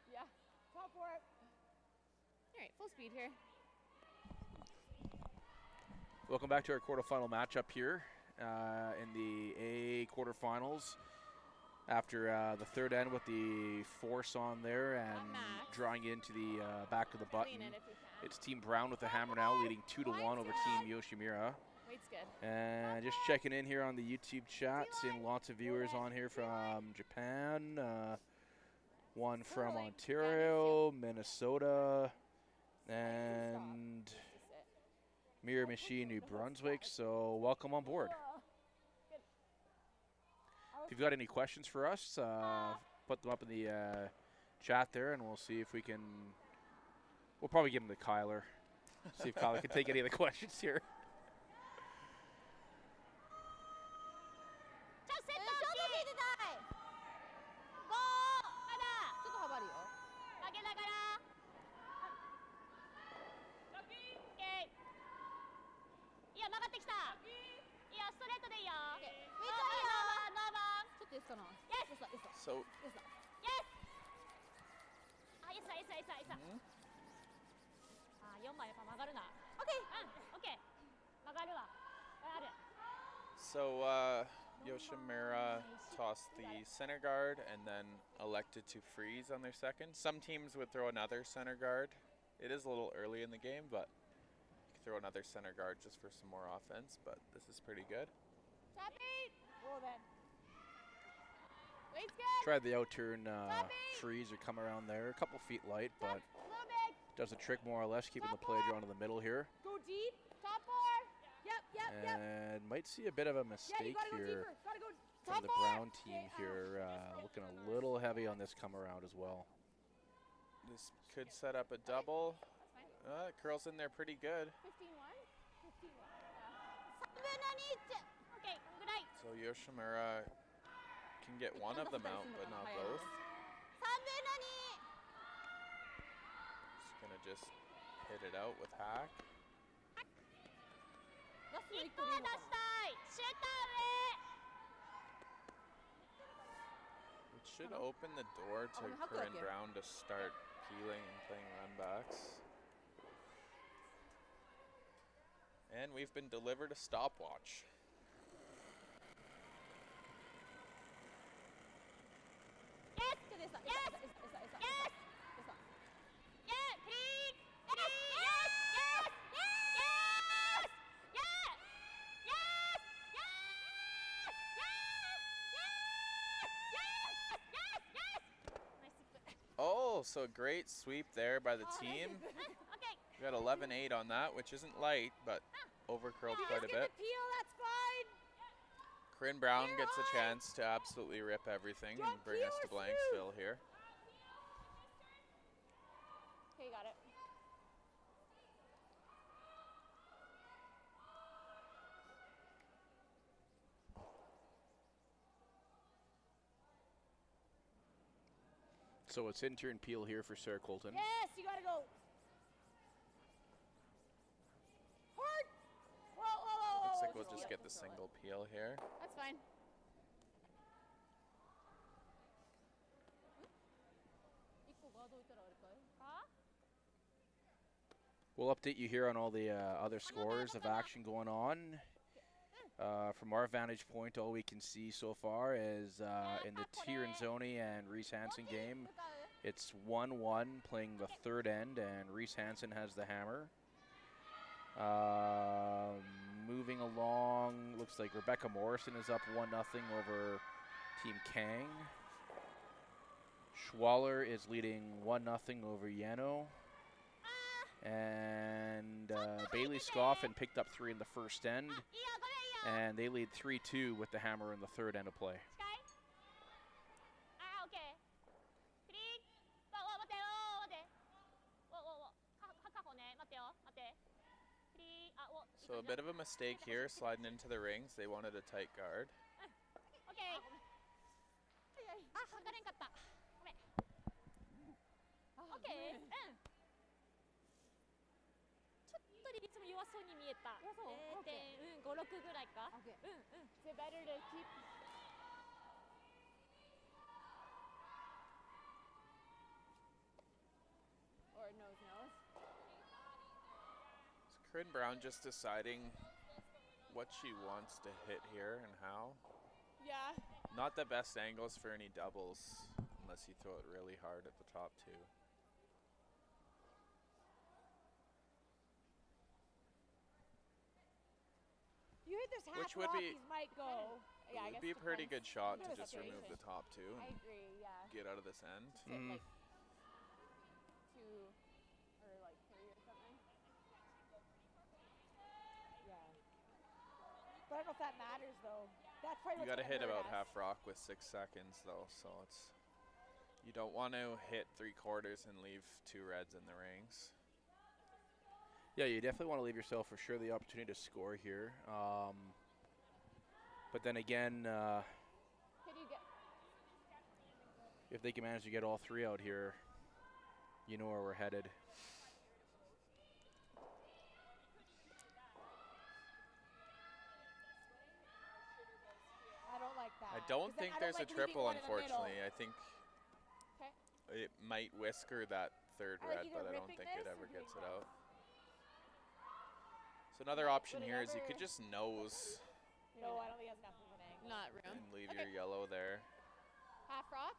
Speaker 4: Yeah. Top for it. All right, full speed here.
Speaker 1: Welcome back to our quarterfinal matchup here in the A quarterfinals. After the third end with the force on there and drawing it into the back of the button. It's Team Brown with the hammer now, leading 2-1 over Team Yoshimura.
Speaker 4: Weight's good.
Speaker 1: And just checking in here on the YouTube chat, seeing lots of viewers on here from Japan, one from Ontario, Minnesota, and Miramichi, New Brunswick. So welcome on board. If you've got any questions for us, put them up in the chat there, and we'll see if we can. We'll probably give them to Kyler. See if Kyler can take any of the questions here.
Speaker 4: ちょっと聞いてたい。5。まだ。ちょっと幅あるよ。
Speaker 5: 投げながらオッケーいや曲がってきたいやストレートでいいよ
Speaker 4: ウェイトいいよ。
Speaker 5: ノーバン
Speaker 4: ちょっといいっすかな。
Speaker 5: Yes.
Speaker 4: いいっすか。いいっすか。
Speaker 2: So
Speaker 4: いいっすか。
Speaker 5: イエスあイエスイエスイエスイエスあ4枚やっぱ曲がるな
Speaker 4: オッケー。
Speaker 5: オッケー曲がるわある
Speaker 2: So Yoshimura tossed the center guard and then elected to freeze on their second. Some teams would throw another center guard. It is a little early in the game, but you could throw another center guard just for some more offense, but this is pretty good.
Speaker 4: Tap eight. Roll then. Weight's good.
Speaker 1: Tried the out turn freeze or come around there. A couple feet light, but
Speaker 4: Little big.
Speaker 1: does the trick more or less, keeping the play drawn to the middle here.
Speaker 4: Go deep. Top 4. Yep.
Speaker 1: And might see a bit of a
Speaker 4: Yeah, you
Speaker 1: mistake
Speaker 4: gotta go
Speaker 1: here
Speaker 4: deeper. Gotta go
Speaker 1: from
Speaker 4: top
Speaker 1: the
Speaker 4: 4.
Speaker 1: Brown team here. Looking a little heavy on this come around as well.
Speaker 2: This could set up a double.
Speaker 5: That's fine.
Speaker 2: It curls in there pretty good.
Speaker 5: 15-1? 15-1. Yeah. Okay, こんぐらい。
Speaker 2: So Yoshimura can get one of them out, but not both.
Speaker 4: 3分の2。
Speaker 2: He's gonna just hit it out with hack.
Speaker 3: ラスト
Speaker 5: 1
Speaker 3: 1
Speaker 5: 個は出したい。シュータ
Speaker 2: It should open the door to Corryn Brown to start peeling and playing runbacks. And we've been delivered a stopwatch.
Speaker 5: Yes!
Speaker 3: Yes!
Speaker 5: Yes!
Speaker 3: Yes!
Speaker 5: Yes! Yeah, please! Yes! Yes! Yes! Yes! Yes! Yes! Yes! Yes! Yes! Nice sweep.
Speaker 2: Oh, so great sweep there by the team.
Speaker 5: Okay.
Speaker 2: We got 11-8 on that, which isn't light, but overcurled quite a
Speaker 3: Just get
Speaker 2: bit.
Speaker 3: the peel, that's fine.
Speaker 2: Corryn Brown gets a chance to absolutely rip everything and bring us to Blanksville here.
Speaker 5: Okay, got it.
Speaker 1: So it's intern peel here for Sarah Colton.
Speaker 3: Yes, you gotta go. Hard. Whoa, whoa, whoa,
Speaker 2: Looks
Speaker 3: whoa,
Speaker 2: like we'll just get the single peel here.
Speaker 5: That's fine.
Speaker 1: We'll update you here on all the other scores of action going on. From our vantage point, all we can see so far is in the Tirinzoni and Reese Hansen game, it's 1-1 playing the third end, and Reese Hansen has the hammer. Moving along, looks like Rebecca Morrison is up 1-0 over Team Kang. Schwaller is leading 1-0 over Yano. And Bailey Scoffin picked up 3 in the first end. And they lead 3-2 with the hammer in the third end of play.
Speaker 5: Okay.
Speaker 2: So a bit of a mistake here, sliding into the rings. They wanted a tight guard.
Speaker 5: Okay. Okay. ちょっとリズム弱そうに見えた。0.5、6ぐらいか。
Speaker 3: Okay.
Speaker 5: Is it better to keep?
Speaker 3: Or nose.
Speaker 2: Is Corryn Brown just deciding what she wants to hit here and how?
Speaker 5: Yeah.
Speaker 2: Not the best angles for any doubles unless you throw it really hard at the top two.
Speaker 3: You hit this half
Speaker 2: Which would be-
Speaker 3: Rockies might go.
Speaker 5: Yeah, I
Speaker 2: It would
Speaker 5: guess
Speaker 2: be a pretty
Speaker 5: depends.
Speaker 2: good shot
Speaker 3: Kind
Speaker 2: to
Speaker 3: of a
Speaker 2: just remove
Speaker 3: situation.
Speaker 2: the top two
Speaker 5: I
Speaker 2: and
Speaker 5: agree. Yeah.
Speaker 2: get out of this end.
Speaker 1: Mm.
Speaker 5: Like 2 or like 3 or something.
Speaker 3: Yeah. But I don't know if that matters though. That's probably
Speaker 2: You
Speaker 3: what's
Speaker 2: got to
Speaker 3: gonna
Speaker 2: hit
Speaker 3: hurt
Speaker 2: about
Speaker 3: us.
Speaker 2: half rock with 6 seconds though, so it's you don't want to hit 3/4 and leave 2 reds in the rings.
Speaker 1: Yeah, you definitely want to leave yourself for sure the opportunity to score here. But then again,
Speaker 5: Could you get?
Speaker 1: if they can manage to get all 3 out here, you know where we're headed.
Speaker 3: I don't like that.
Speaker 2: I don't
Speaker 3: 'Cause then
Speaker 2: think
Speaker 3: I
Speaker 2: there's a
Speaker 3: like leaving
Speaker 2: triple,
Speaker 3: one in the middle.
Speaker 2: unfortunately. I think
Speaker 5: Okay.
Speaker 2: it might whisker that third
Speaker 3: I like
Speaker 2: red,
Speaker 3: either
Speaker 2: but I don't
Speaker 3: ripping
Speaker 2: think
Speaker 3: this
Speaker 2: it
Speaker 3: or
Speaker 2: ever
Speaker 3: doing
Speaker 2: gets it
Speaker 3: this.
Speaker 2: out. So another option
Speaker 5: Would it
Speaker 2: here is you
Speaker 5: ever-
Speaker 2: could just nose
Speaker 3: No, I don't think he has enough of an angle.
Speaker 5: Not room.
Speaker 2: and leave
Speaker 5: Okay.
Speaker 2: your yellow there.
Speaker 5: Half rock.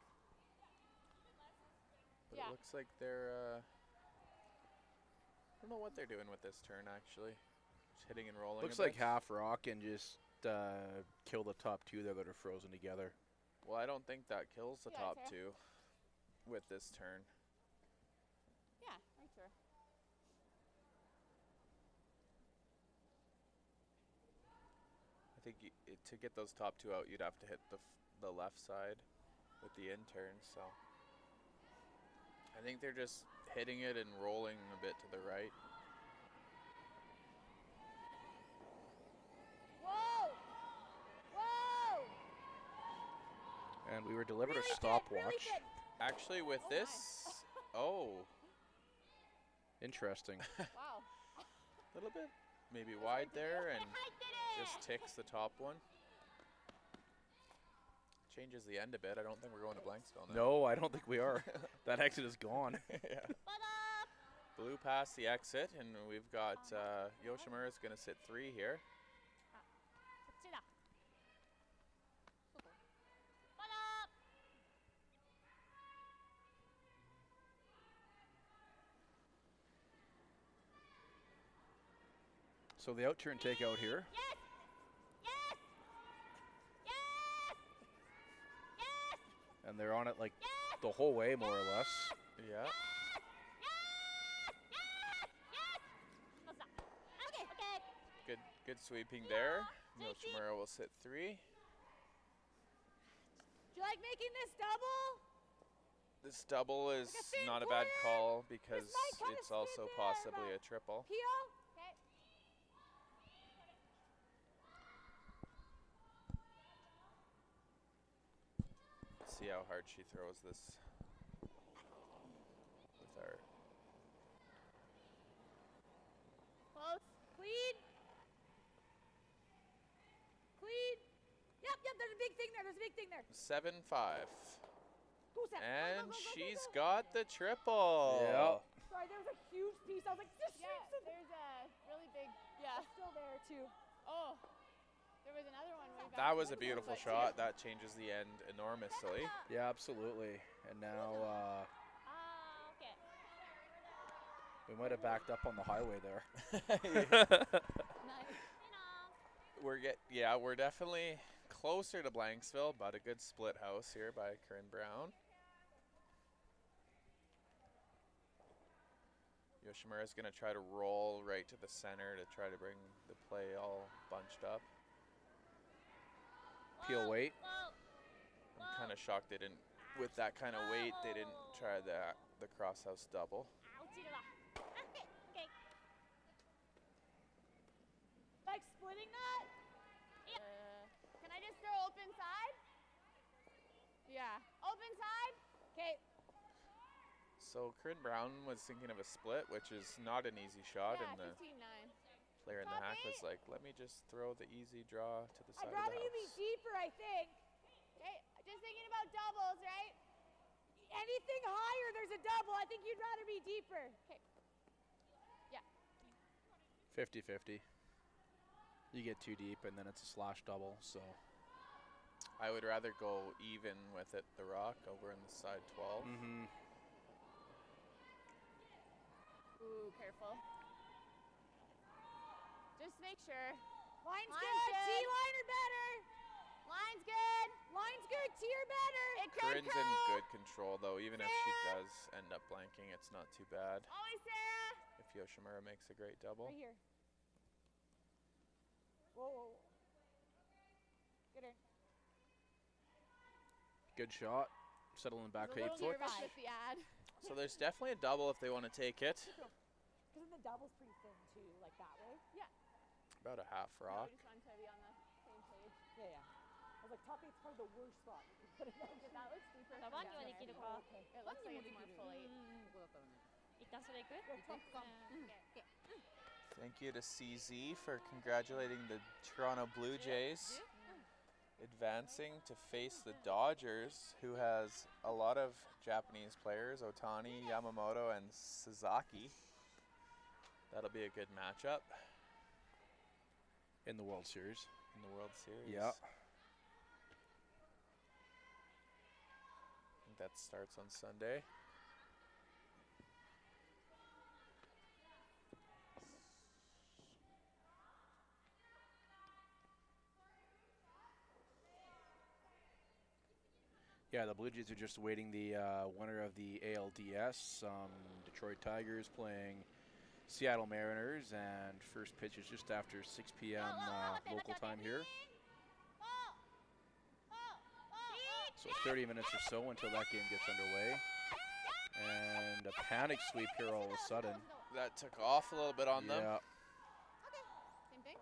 Speaker 2: But
Speaker 5: Yeah.
Speaker 2: it looks like they're, I don't know what they're doing with this turn actually. Just hitting and rolling.
Speaker 1: Looks
Speaker 2: a
Speaker 1: like
Speaker 2: bit.
Speaker 1: half rock and just kill the top 2 there that are frozen together.
Speaker 2: Well, I don't think that kills the
Speaker 5: Yeah,
Speaker 2: top
Speaker 5: Sarah.
Speaker 2: 2 with this turn.
Speaker 5: Yeah, right sure.
Speaker 2: I think to get those top 2 out, you'd have to hit the left side with the in turn. So I think they're just hitting it and rolling a bit to the right.
Speaker 3: Whoa! Whoa!
Speaker 1: And we were delivered
Speaker 3: Really
Speaker 1: a
Speaker 3: good,
Speaker 1: stopwatch.
Speaker 3: really good.
Speaker 2: Actually, with
Speaker 3: Oh,
Speaker 2: this, oh,
Speaker 1: Interesting.
Speaker 3: Wow.
Speaker 2: a little bit maybe wide there and just ticks the top one. Changes the end a bit. I don't think we're going to Blanksville now.
Speaker 1: No, I don't think we are. That exit is gone.
Speaker 2: Yeah. Blew past the exit, and we've got Yoshimura's going to sit 3 here.
Speaker 5: こっちだ。まだ。
Speaker 1: So the out turn takeout here.
Speaker 4: Yes! Yes! Yes! Yes!
Speaker 1: And they're on it like the whole way, more or less.
Speaker 2: Yeah.
Speaker 4: Yes! Yes!
Speaker 5: 一つだ。
Speaker 4: Okay. Okay.
Speaker 2: Good sweeping there. Yoshimura will sit 3.
Speaker 3: Do you like making this double?
Speaker 2: This double is
Speaker 3: Like a fin
Speaker 2: not a bad
Speaker 3: quarter.
Speaker 2: call because
Speaker 3: might kinda
Speaker 2: it's also
Speaker 3: spin
Speaker 2: possibly
Speaker 3: there,
Speaker 2: a triple.
Speaker 3: Pio?
Speaker 4: Okay.
Speaker 2: See how hard she throws this with our
Speaker 3: Close. Clean. Clean. Yep, there's a big thing there. There's a big thing there.
Speaker 2: 7-5.
Speaker 3: Go, Sam. Go,
Speaker 2: And
Speaker 3: go, go, go, go,
Speaker 2: she's
Speaker 3: go.
Speaker 2: got the triple.
Speaker 1: Yep.
Speaker 3: Sorry, there was a huge piece. I was like, just
Speaker 6: Yeah, there's a really big, yeah.
Speaker 3: It's still there, too.
Speaker 6: Oh, there was another one way back.
Speaker 2: That was a
Speaker 6: when
Speaker 2: beautiful
Speaker 6: but
Speaker 2: shot. That changes the end enormously.
Speaker 1: Yeah, absolutely. And now
Speaker 5: ああ、オッケー。
Speaker 1: we might have backed up on the highway there.
Speaker 6: Nice.
Speaker 2: We're definitely closer to Blanksville, but a good split house here by Corryn Brown. Yoshimura's going to try to roll right to the center to try to bring the play all bunched up.
Speaker 1: Peel weight.
Speaker 2: I'm kind of shocked they didn't, with that kind of weight, they didn't try the crosshouse double.
Speaker 5: あ、落ちるわ。オッケー。オッケー。
Speaker 3: Like splitting that?
Speaker 6: Can I just throw open side? Yeah. Open side?
Speaker 3: Okay.
Speaker 2: So Corryn Brown was thinking of a split, which is not an easy shot,
Speaker 6: Yeah,
Speaker 2: and the
Speaker 6: 15-9.
Speaker 2: player in the hack was like, let me just throw the easy draw to the side
Speaker 3: I'd
Speaker 2: of
Speaker 3: rather
Speaker 2: the
Speaker 3: you be
Speaker 2: house.
Speaker 3: deeper, I think.
Speaker 6: Okay, just thinking about doubles, right?
Speaker 3: Anything higher, there's a double. I think you'd rather be deeper.
Speaker 6: Okay. Yeah.
Speaker 1: 50-50. You get too deep, and then it's a slash double, so.
Speaker 2: I would rather go even with it, the rock, over in the side 12.
Speaker 1: Mm-hmm.
Speaker 6: Ooh, careful. Just make sure.
Speaker 3: Line's
Speaker 6: Line's
Speaker 3: good.
Speaker 6: good.
Speaker 3: T-liner better.
Speaker 6: Line's good.
Speaker 3: Line's good. Tier better.
Speaker 6: It could
Speaker 2: Corryn's in
Speaker 6: curl.
Speaker 2: good control, though. Even if she does end up blanking, it's not too bad
Speaker 6: Always Sarah.
Speaker 2: if Yoshimura makes a great double.
Speaker 3: Right here. Whoa. Good turn.
Speaker 1: Good shot. Settling back
Speaker 6: I was a
Speaker 1: eight
Speaker 6: little
Speaker 1: foot.
Speaker 6: nervous with the ad.
Speaker 2: So there's definitely a double if they want to take it.
Speaker 3: Because then the double's pretty thin, too, like that way.
Speaker 6: Yeah.
Speaker 2: About a half
Speaker 6: No,
Speaker 2: rock.
Speaker 6: I just wanted to be on the same page.
Speaker 3: Yeah. I was like, top eight's probably the worst spot. You can put it on.
Speaker 6: But that looks deeper.
Speaker 5: ワンにはできるか。
Speaker 3: Okay.
Speaker 6: It looks like it's more full eight.
Speaker 5: 一旦それ行く？
Speaker 3: Go top.
Speaker 5: うん
Speaker 2: Thank you to CZ for congratulating the Toronto Blue Jays advancing to face the Dodgers, who has a lot of Japanese players, Otani, Yamamoto, and Sasaki. That'll be a good matchup
Speaker 1: In the World Series.
Speaker 2: in the World Series.
Speaker 1: Yeah.
Speaker 2: I think that starts on Sunday.
Speaker 1: Yeah, the Blue Jays are just waiting the winner of the ALDS. Detroit Tigers playing Seattle Mariners, and first pitch is just after 6 p.m. Local time here. So 30 minutes or so until that game gets underway. And a panic sweep here all of a sudden.
Speaker 2: That took off a little bit on them.
Speaker 1: Yeah.
Speaker 6: Okay. Same thing.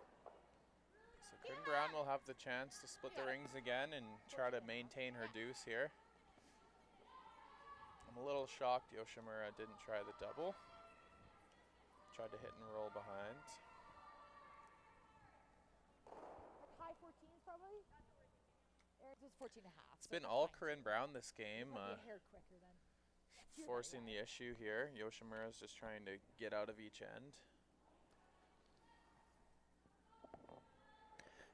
Speaker 2: So Corryn Brown will have the chance to split the rings again and try to maintain her deuce here. I'm a little shocked Yoshimura didn't try the double. Tried to hit and roll behind.
Speaker 3: High 14s probably. Theirs was 14 and a half.
Speaker 2: It's been all Corryn Brown this game,
Speaker 3: A hair quicker then.
Speaker 2: forcing the issue here. Yoshimura's just trying to get out of each end.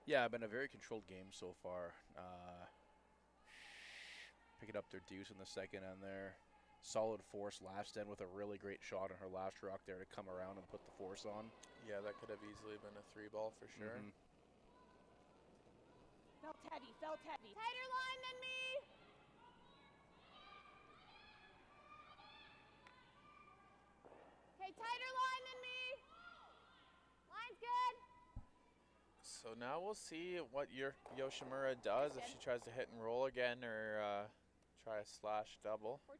Speaker 1: Yeah, been a very controlled game so far. Picking up their deuce in the second end there. Solid force last end with a really great shot on her last rock there to come around and put the force on.
Speaker 2: Yeah, that could have easily been a 3-ball for sure.
Speaker 3: Felt heavy, felt heavy.
Speaker 6: Tighter line than me. Okay, tighter line than me. Line's good.
Speaker 2: So now we'll see what Yoshimura does, if she tries to hit and roll again or try a slash double.
Speaker 6: 14-4.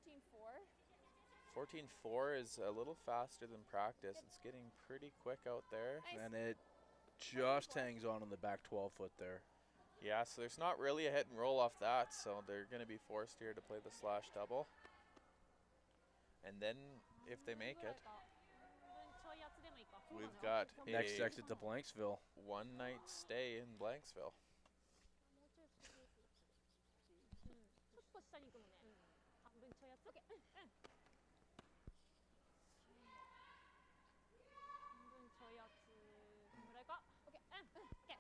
Speaker 2: 14-4 is a little faster than practice. It's getting pretty quick out there.
Speaker 6: Nice.
Speaker 1: And it just hangs on the back 12 foot there.
Speaker 2: Yeah, so there's not really a hit and roll off that, so they're going to be forced here to play the slash double. And then, if they make it, we've got
Speaker 1: Next
Speaker 2: a
Speaker 1: exit to Blanksville.
Speaker 2: one-night stay in Blanksville.
Speaker 5: ちょっと下に行くのね。半分ちょいやつ。半分ちょいやつ。このぐらいか。オッケー。オッケー。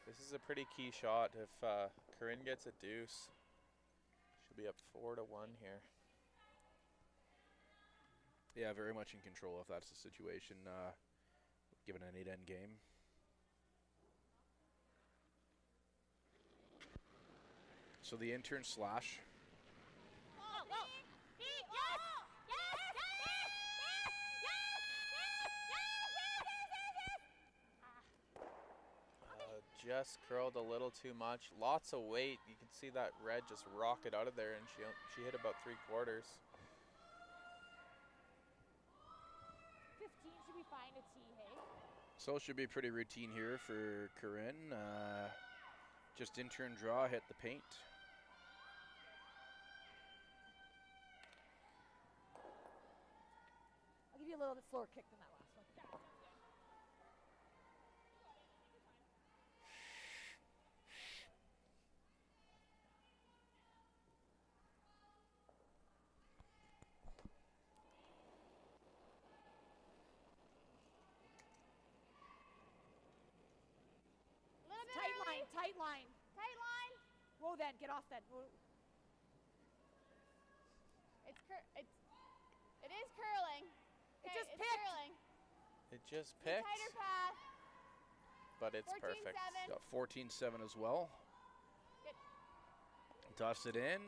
Speaker 2: This is a pretty key shot. If Corryn gets a deuce, she'll be up 4-1 here.
Speaker 1: Yeah, very much in control if that's the situation, given an 8-end game. So the intern slash.
Speaker 2: Just curled a little too much. Lots of weight. You can see that red just rocket out of there, and she hit about 3/4.
Speaker 3: 15 should be fine to tee, hey?
Speaker 1: So it should be pretty routine here for Corryn. Just intern draw, hit the paint.
Speaker 3: I'll give you a little bit slower kick than that last one. Tight line, tight line.
Speaker 6: Tight line.
Speaker 3: Whoa then, get off then. Whoa.
Speaker 6: It is curling.
Speaker 3: It
Speaker 6: Okay,
Speaker 3: just
Speaker 6: it's
Speaker 3: picked.
Speaker 6: curling.
Speaker 2: It just
Speaker 6: Tighter
Speaker 2: picked,
Speaker 6: path.
Speaker 2: but it's
Speaker 6: 14-7.
Speaker 2: perfect.
Speaker 1: Got 14-7 as well.
Speaker 6: Good.
Speaker 1: Toss it in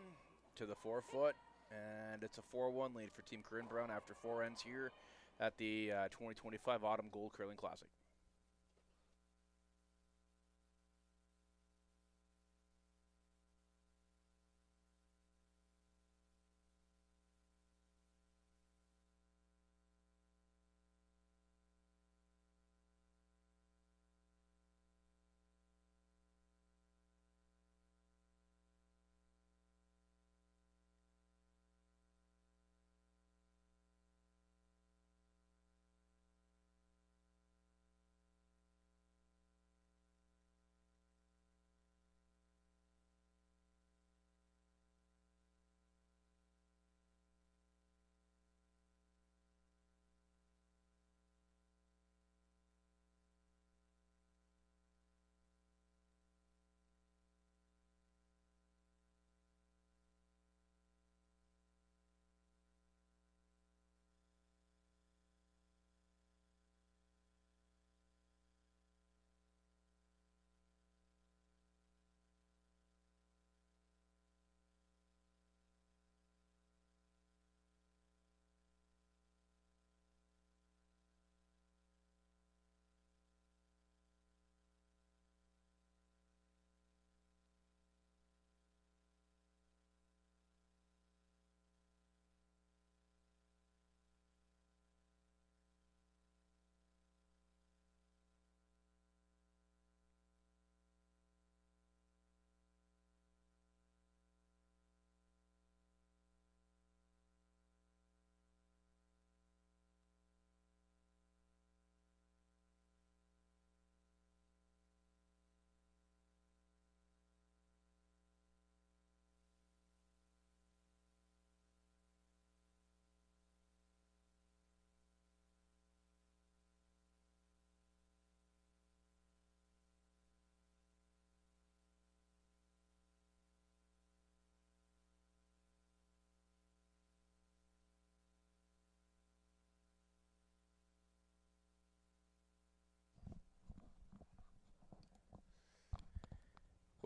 Speaker 1: to the 4-foot, and it's a 4-1 lead for Team Corryn Brown after 4 ends here at the 2025 Autumn Gold Curling Classic.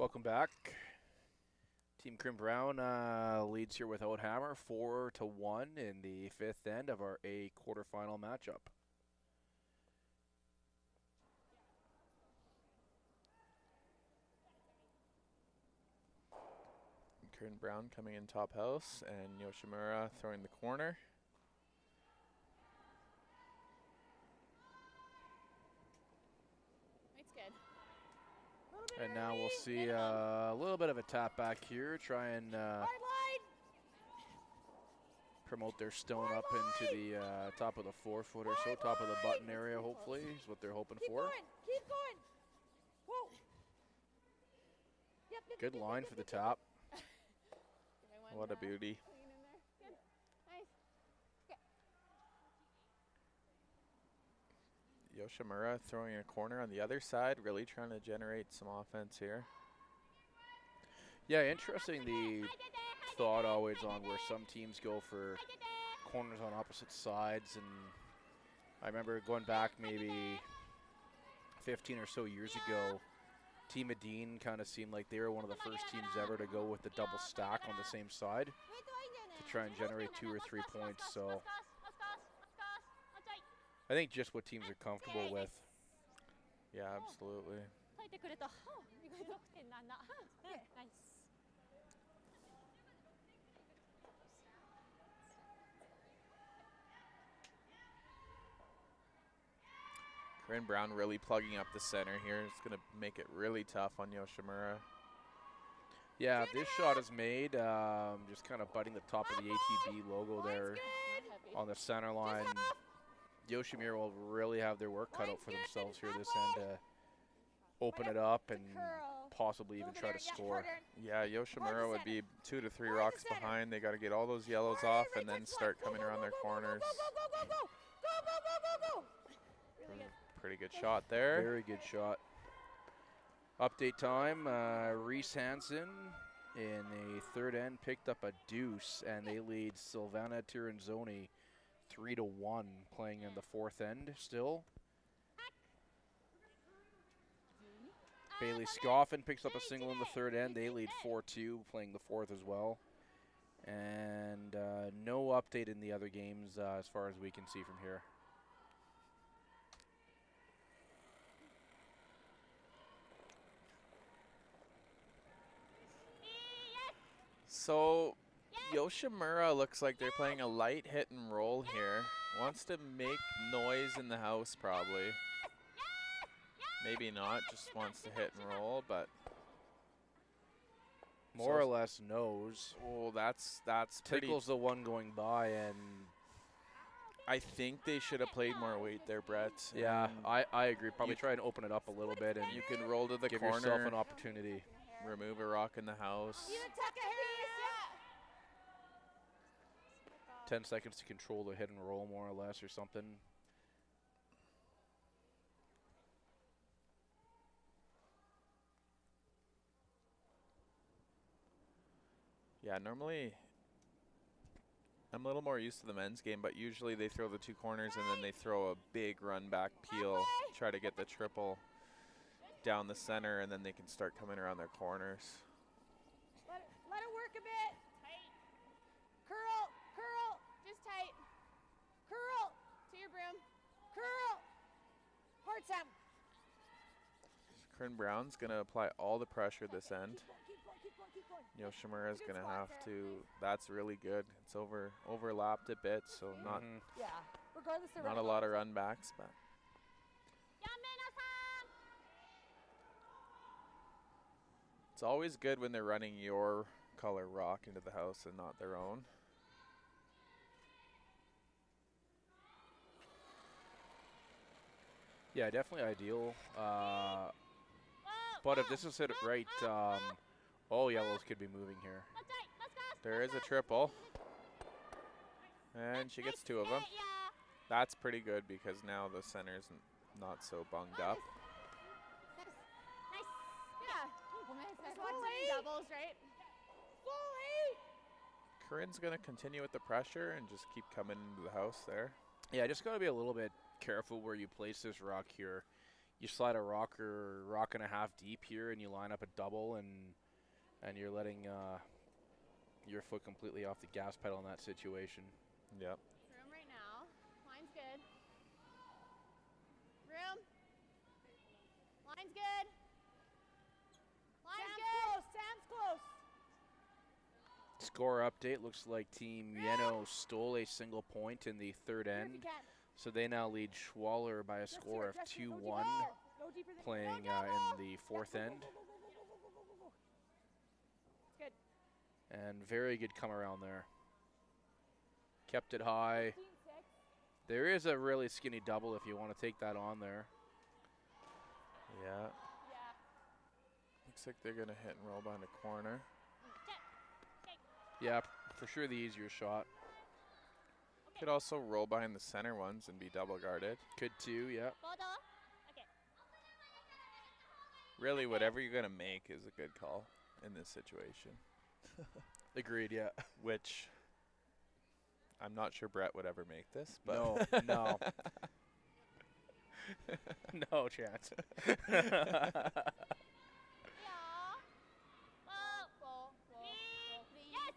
Speaker 1: Welcome back. Team Corryn Brown leads here without hammer, 4-1 in the 5th end of our A quarterfinal matchup.
Speaker 2: Corryn Brown coming in top house, and Yoshimura throwing the corner.
Speaker 6: It's good.
Speaker 1: And now we'll see a little bit of a tap back here, try and promote their stone up into the top of the 4-foot or so, top of the button area, hopefully, is what they're hoping for.
Speaker 3: Keep going. Whoa.
Speaker 1: Good line for the top.
Speaker 2: What a beauty.
Speaker 6: Clean in there. Good. Nice.
Speaker 2: Yoshimura throwing a corner on the other side, really trying to generate some offense here.
Speaker 1: Yeah, interesting the thought always on where some teams go for corners on opposite sides, and I remember going back maybe 15 or so years ago, Team Adine kind of seemed like they were one of the first teams ever to go with the double stack on the same side to try and generate 2 or 3 points. So I think just what teams are comfortable with.
Speaker 2: Yeah, absolutely. Corryn Brown really plugging up the center here. It's going to make it really tough on Yoshimura.
Speaker 1: Yeah, this shot is made, just kind of butting the top of the ATB logo there on the center line. Yoshimura will really have their work cut out for themselves here this end to open it up and possibly even try to score.
Speaker 2: Yeah, Yoshimura would be 2 to 3 rocks behind. They got to get all those yellows off and then start coming around their corners. Pretty good shot there.
Speaker 1: Very good shot. Update time, Reese Hansen in the 3rd end picked up a deuce, and they lead Silvana Tiranzoni 3-1 playing in the 4th end still. Bailey Scoffin picks up a single in the 3rd end. They lead 4-2 playing the 4th as well. And no update in the other games as far as we can see from here.
Speaker 2: So Yoshimura looks like they're playing a light hit and roll here. Wants to make noise in the house probably. Maybe not, just wants to hit and roll, but
Speaker 1: more or less knows.
Speaker 2: Oh, that's pretty.
Speaker 1: Tickle's the one going by, and
Speaker 2: I think they should have played more weight there, Brett.
Speaker 1: Yeah, I agree. Probably try and open it up a little bit, and
Speaker 2: you can roll to the
Speaker 1: give
Speaker 2: corner,
Speaker 1: yourself an opportunity.
Speaker 2: Remove a rock in the house.
Speaker 1: 10 seconds to control the hit and roll, more or less, or something.
Speaker 2: Yeah, normally I'm a little more used to the men's game, but usually they throw the 2 corners and then they throw a big run back peel, try to get the triple down the center, and then they can start coming around their corners.
Speaker 3: Let it work a bit. Tight. Curl.
Speaker 6: Just tight.
Speaker 3: Curl.
Speaker 6: To your broom.
Speaker 3: Curl. Hard Sam.
Speaker 2: Corryn Brown's going to apply all the pressure this end.
Speaker 3: Keep going.
Speaker 2: Yoshimura is going to have to. That's really good. It's overlapped a bit, so not
Speaker 3: Yeah. Regardless of
Speaker 2: not a lot of run backs, but it's always good when they're running your color rock into the house and not their own.
Speaker 1: Yeah, definitely ideal. But if this is hit right, all yellows could be moving here.
Speaker 2: There is a triple. And she gets 2 of them. That's pretty good because now the center's not so bunged up.
Speaker 6: Yeah. Doubles, right?
Speaker 2: Corryn's going to continue with the pressure and just keep coming into the house there.
Speaker 1: Yeah, just got to be a little bit careful where you place this rock here. you slide a rock or rock and a half deep here, and you line up a double, and you're letting your foot completely off the gas pedal in that situation.
Speaker 6: Room
Speaker 2: Yep.
Speaker 6: right now. Line's good. Room. Line's good. Line's
Speaker 3: Sam's
Speaker 6: good.
Speaker 3: close. Sam's close.
Speaker 1: Score update, looks like Team Yeno stole a single point in the third
Speaker 3: Here if you
Speaker 1: end.
Speaker 3: can.
Speaker 1: So they now lead Schwaller by a
Speaker 3: Just
Speaker 1: score
Speaker 3: here,
Speaker 1: of
Speaker 3: just here. No
Speaker 1: 2-1,
Speaker 3: deeper. No deeper than
Speaker 1: playing
Speaker 3: no,
Speaker 1: in the fourth
Speaker 3: Go, go,
Speaker 1: end.
Speaker 3: go, go, go, go, go, go, go, go. It's good.
Speaker 1: And very good come around there. Kept it high.
Speaker 3: 15-6.
Speaker 1: There is a really skinny double if you want to take that on there.
Speaker 2: Yeah.
Speaker 6: Yeah.
Speaker 2: Looks like they're gonna hit and roll behind a corner.
Speaker 1: Yeah, for sure the easier shot.
Speaker 2: Could also roll behind the center ones and be double guarded.
Speaker 1: Could too, yeah.
Speaker 5: ボード OK
Speaker 2: Really, whatever you're gonna make is a good call in this situation.
Speaker 1: Agreed, yeah.
Speaker 2: Which I'm not sure Brett would ever make this, but
Speaker 1: No, no. No chance.
Speaker 5: いいよ Yes!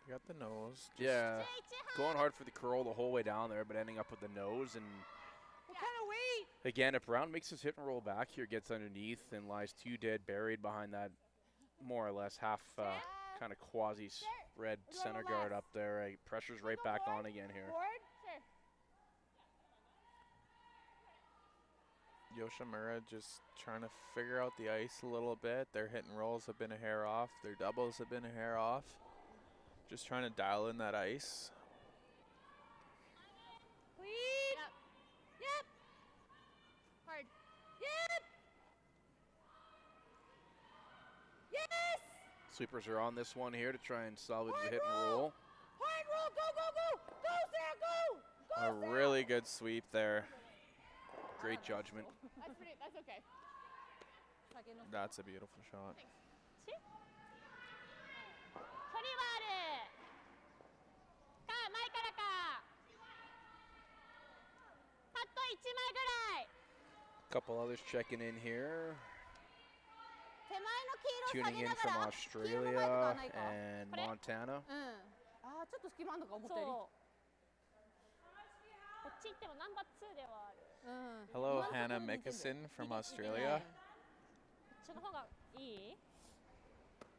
Speaker 2: you got the nose.
Speaker 1: Yeah, going hard for the curl the whole way down there, but ending up with the nose. And
Speaker 3: What kind of weight?
Speaker 1: again, if Brown makes his hit and roll back here, gets underneath and lies too dead buried behind that more or less half kind of quasi-red center guard up there, pressure's right back on again here.
Speaker 3: Board?
Speaker 2: Yoshimura just trying to figure out the ice a little bit. Their hit and rolls have been a hair off. Their doubles have been a hair off. Just trying to dial in that ice.
Speaker 3: Clean.
Speaker 6: Yep.
Speaker 3: Yep.
Speaker 6: Hard.
Speaker 3: Yep. Yes.
Speaker 1: Sweepers are on this one here to try and salvage the
Speaker 3: Hard
Speaker 1: hit and
Speaker 3: roll.
Speaker 1: roll.
Speaker 3: Hard roll. Go, go, go. Go, Sarah, go. Go,
Speaker 2: A
Speaker 3: Sarah.
Speaker 2: really good sweep there.
Speaker 1: Great judgment.
Speaker 6: That's okay.
Speaker 2: That's a beautiful shot.
Speaker 5: 距離はあるか前からかパット1枚ぐらい
Speaker 1: Couple others checking in here,
Speaker 6: 手前の黄色
Speaker 1: tuning
Speaker 6: 下げ
Speaker 1: in
Speaker 6: なが
Speaker 1: from
Speaker 6: ら
Speaker 1: Australia
Speaker 6: 黄色のマイクがないか
Speaker 1: and Montana.
Speaker 6: うんあーちょっと隙間あんのか思ったよ
Speaker 5: そうこっち行ってもナンバー2ではある
Speaker 6: りうん
Speaker 2: Hello,
Speaker 6: 今のところ
Speaker 2: Hannah
Speaker 6: 似てんだよ
Speaker 2: Mickelson from
Speaker 6: 似て
Speaker 2: Australia.
Speaker 5: こっちの方がいい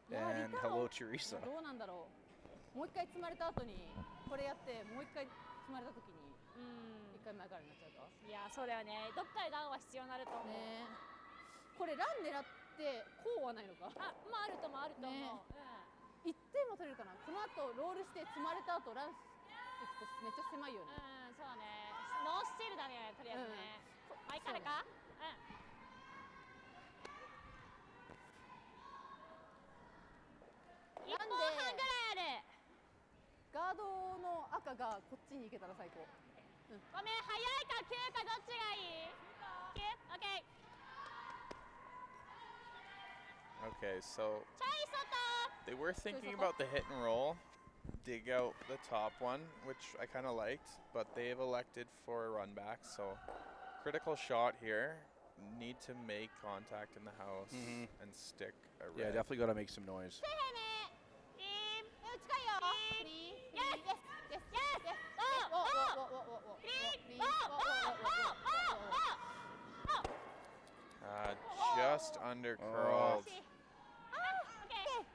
Speaker 6: いやリ
Speaker 1: And
Speaker 6: ターン
Speaker 1: hello, Teresa.
Speaker 6: どうなんだろうもう一回積まれた後にこれやってもう一回積まれた時に一回前からになっちゃうか
Speaker 5: いやそうだよねどっかでダウンは必要になると思う、
Speaker 6: ねこれラン狙ってこうはないのか
Speaker 5: あまああるともあると思う、
Speaker 6: ね
Speaker 5: うん
Speaker 6: 1点も取れるかなこの後ロールして積まれた後ラン行くとめっちゃ狭いよね
Speaker 5: うん、そうね。ノースチールだね、とりあえずね。前からか？うん。1本半ぐらいある。
Speaker 6: ガードの赤がこっちに行けたら最高
Speaker 5: ごめん、早いか急かどっちがいい？急？オッケー。
Speaker 2: Okay, so
Speaker 5: ちょい外。
Speaker 2: they were thinking about the hit and roll, dig out the top one, which I kind of liked, but they've elected for a run back. So critical shot here. Need to make contact in the house and stick a
Speaker 1: Yeah,
Speaker 2: red.
Speaker 1: definitely got to make some noise.
Speaker 5: リーム。
Speaker 6: 近いよ
Speaker 5: リー
Speaker 6: リー
Speaker 5: イエス
Speaker 6: イエスイエス
Speaker 5: イエス
Speaker 6: おおおおおお
Speaker 5: リー
Speaker 6: リー
Speaker 2: Just under curled.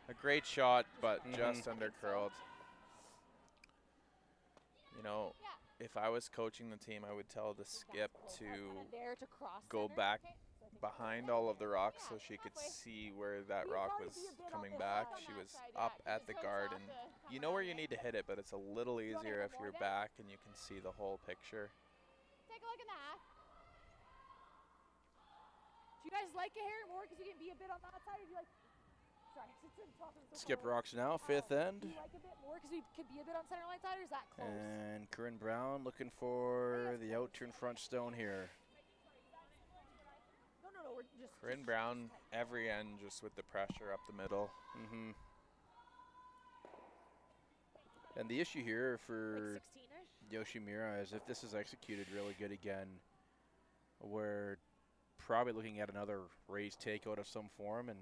Speaker 2: A great shot, but just under curled. You know, if I was coaching the team, I would tell the skip to
Speaker 3: There to cross
Speaker 2: go
Speaker 3: center.
Speaker 2: back
Speaker 3: Okay, so I think
Speaker 2: behind all of the rocks so she could see where that rock was coming back. She was up at the guard, and you know where you need to hit it, but it's a little easier if you're back and you can see the whole picture.
Speaker 6: Take a look at that
Speaker 3: Do you guys like it here more because you can be a bit on that side, or do you like? Sorry, since I'm talking so
Speaker 1: Skip
Speaker 3: far away.
Speaker 1: rocks now, fifth end.
Speaker 3: Do you like a bit more because we could be a bit on center line side, or is that close?
Speaker 1: And Corryn Brown looking for the out turn front stone here.
Speaker 3: No,
Speaker 6: we're just.
Speaker 2: Corryn Brown, every end just with the pressure up the middle.
Speaker 1: Mm-hmm. And the issue here for
Speaker 5: Like 16-ish.
Speaker 1: Yoshimura is if this is executed really good again, we're probably looking at another raised takeout of some form, and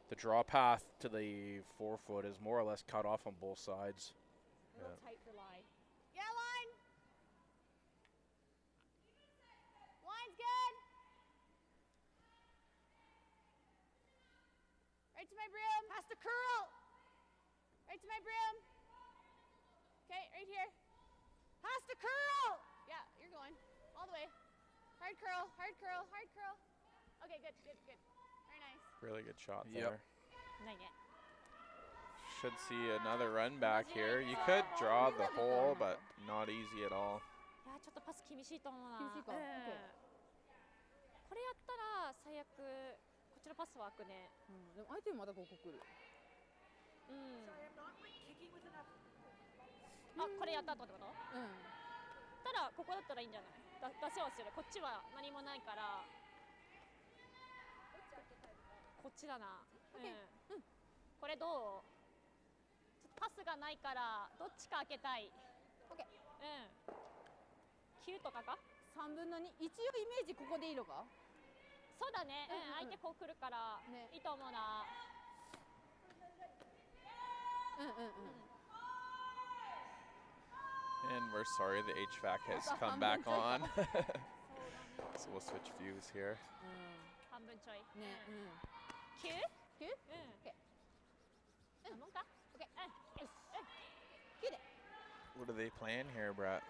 Speaker 1: the draw path to the forefoot is more or less cut off on both sides.
Speaker 5: A little tight for line.
Speaker 4: Yeah, line. Line's good. Right to my brim.
Speaker 3: Has to curl.
Speaker 4: Right to my brim. Okay, right here.
Speaker 3: Has to curl.
Speaker 4: Yeah, you're going all the way. Hard curl, hard curl, hard curl. Okay, good, good, good. Very nice.
Speaker 2: Really good shot
Speaker 1: Yep.
Speaker 2: there.
Speaker 5: ないね。
Speaker 2: Should see another run back here. You could draw the hole, but not easy at all.
Speaker 5: いやちょっとパス厳しいと思うな。
Speaker 6: 厳しいか
Speaker 5: うん
Speaker 6: OK
Speaker 5: これやったら最悪こっちのパスは開くね。
Speaker 6: でも相手もまたここ来る。
Speaker 5: うん。
Speaker 3: Sorry, I'm not like kicking with enough.
Speaker 5: あこれやった後ってこと？
Speaker 6: うん。
Speaker 5: たらここだったらいいんじゃない？出せはする。こっちは何もないから。こっちだな。うん。これどう？ちょっとパスがないからどっちか開けたい。
Speaker 6: オッケー。
Speaker 5: うん。9とかか？
Speaker 6: 3分の2。一応イメージここでいいのか？
Speaker 5: そうだね。
Speaker 6: うんうんうん
Speaker 5: 相手こう来るから
Speaker 6: ね
Speaker 5: いいと思うな。
Speaker 6: うんうんうん。
Speaker 2: And we're sorry the HVAC has come back on. So we'll switch views here.
Speaker 5: 半分ちょい。
Speaker 6: ね、うん。
Speaker 5: 9？
Speaker 6: 9？
Speaker 5: うん。
Speaker 6: OK。
Speaker 5: そんなもんか？
Speaker 6: OK。
Speaker 5: うん。よし。
Speaker 6: 9で。
Speaker 2: What are they playing here, Brett?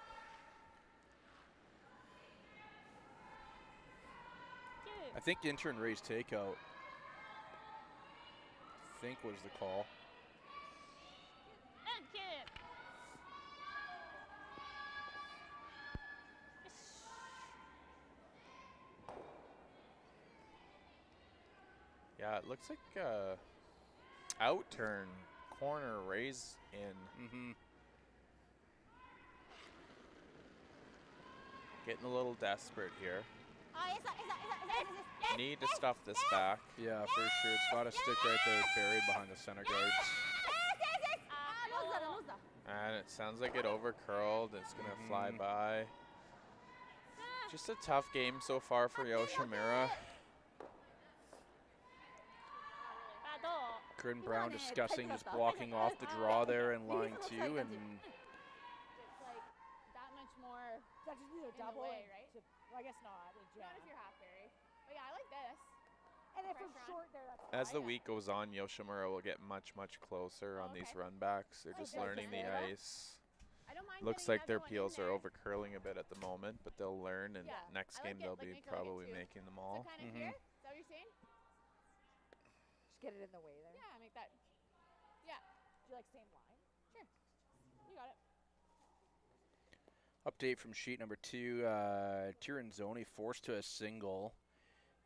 Speaker 1: I think enter and raise takeout, I think was the call.
Speaker 5: うん、9。よし。
Speaker 2: Yeah, it looks like out turn, corner, raise in.
Speaker 1: Mm-hmm.
Speaker 2: Getting a little desperate here.
Speaker 4: あ、エサ、エサ、エサ、エサ、エサ、エサ。
Speaker 2: Need to stuff this back.
Speaker 1: Yeah, for sure. It's got to stick right there, buried behind the center guards.
Speaker 6: あ、ローズだ、ローズだ。
Speaker 2: And it sounds like it over curled. It's going to fly
Speaker 1: Mhm.
Speaker 2: by. Just a tough game so far for Yoshimura.
Speaker 5: あ、どう？
Speaker 1: Corryn Brown discussing just blocking off the draw there in line 2, and
Speaker 4: It's like that much more.
Speaker 3: That just be a
Speaker 4: the
Speaker 3: double.
Speaker 4: way,
Speaker 3: and
Speaker 4: right?
Speaker 3: to- well, I guess not. In
Speaker 4: Not if
Speaker 3: jam.
Speaker 4: you're half berry. But yeah, I like this.
Speaker 3: And if it's
Speaker 4: Pressure on.
Speaker 3: short there, that's
Speaker 2: As the
Speaker 3: fine.
Speaker 2: week goes on, Yoshimura will get much, much closer on these
Speaker 4: Okay.
Speaker 2: run backs. They're just
Speaker 4: Okay.
Speaker 2: learning the
Speaker 4: Yeah.
Speaker 2: ice.
Speaker 4: I don't mind.
Speaker 2: Looks
Speaker 4: getting
Speaker 2: like their
Speaker 4: another one in
Speaker 2: peels are
Speaker 4: there.
Speaker 2: over curling a bit at the moment, but they'll learn, and
Speaker 4: Yeah,
Speaker 2: next
Speaker 4: I
Speaker 2: game
Speaker 4: like it.
Speaker 2: they'll
Speaker 4: Like,
Speaker 2: be
Speaker 4: make it like a
Speaker 2: probably
Speaker 4: 2.
Speaker 2: making them
Speaker 4: So
Speaker 2: all.
Speaker 4: kind of
Speaker 1: Mhm.
Speaker 4: here. Is that what you're saying?
Speaker 3: Just get it in the way there.
Speaker 4: Yeah, make that. Yeah,
Speaker 3: Do you like same line?
Speaker 4: sure. You got it.
Speaker 1: update from sheet number 2. Tiranzoni forced to a single